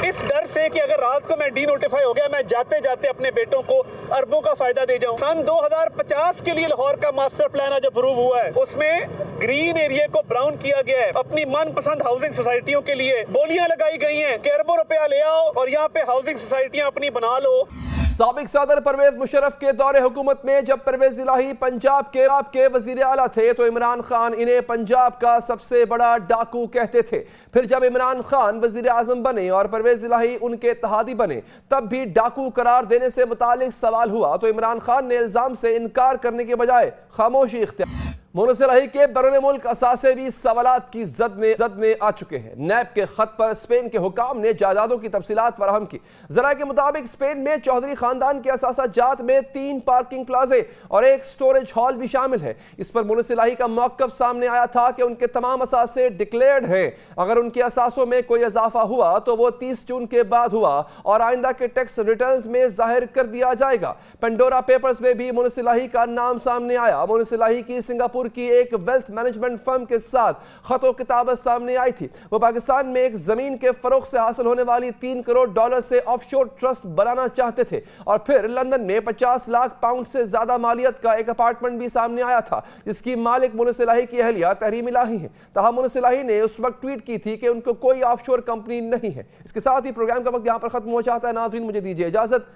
इस डर से कि अगर रात को मैं डी नोटिफाई हो गया, मैं जाते जाते अपने बेटों को अरबों का फायदा दे जाऊं। सन 2050 के लिए लाहौर का मास्टर प्लान आज अप्रूव हुआ है, उसमें ग्रीन एरिया को ब्राउन किया गया है। अपनी मनपसंद हाउसिंग सोसाइटियों के लिए बोलियां लगाई गई हैं कि अरबों रुपया ले आओ और यहाँ पे हाउसिंग सोसाइटियां अपनी बना लो। साबिक सदर परवेज मुशर्रफ के दौरे हुकूमत में जब परवेज इलाही पंजाब के वजीर आला थे तो इमरान खान इन्हें पंजाब का सबसे बड़ा डाकू कहते थे। फिर जब इमरान खान वजीर आजम बने और परवेज इलाही उनके इत्तेहादी बने तब भी डाकू करार देने से मुतालिक सवाल हुआ तो इमरान खान ने इल्जाम से इनकार करने के बजाय खामोशी इख्तियार। मोनस इलाही के बैरून मुल्क असासे भी सवालात की जद में आ चुके हैं। नैब के खत पर स्पेन के हुकाम ने जायदादों की तफसीलात फराहम की। जरा के मुताबिक स्पेन में चौधरी खानदान के असासा जात में 3 पार्किंग प्लाजे और 1 स्टोरेज हॉल भी शामिल है। इस पर मोनस इलाही का मौक़िफ़ सामने आया था कि उनके तमाम असासे डिक्लेयर्ड हैं। अगर उनके असासों में कोई इजाफा हुआ तो वो 30 जून के बाद हुआ और आइंदा के टैक्स रिटर्न्स में जाहिर कर दिया जाएगा। पेंडोरा पेपर्स में भी मोनस इलाही का नाम सामने आया। मोनस इलाही की सिंगापुर की एक वेल्थ मैनेजमेंट फर्म के साथ खतो किताबत सामने आई थी। वो पाकिस्तान में एक जमीन के फरोख से हासिल होने वाली $3 करोड़ से ऑफशोर ट्रस्ट बनाना चाहते थे और फिर लंदन में 50 लाख पाउंड से ज्यादा मालियत का एक अपार्टमेंट भी सामने आया था जिसकी मालिक मोनस इलाही की अहलिया तहरीम इलाही है। तहा मोनस इलाही ने उस वक्त ट्वीट की थी कि उनको कोई ऑफशोर कंपनी नहीं है। इसके साथ ही प्रोग्राम का वक्त यहां पर खत्म हो जाता है। नाज़रीन मुझे दीजिए इजाजत।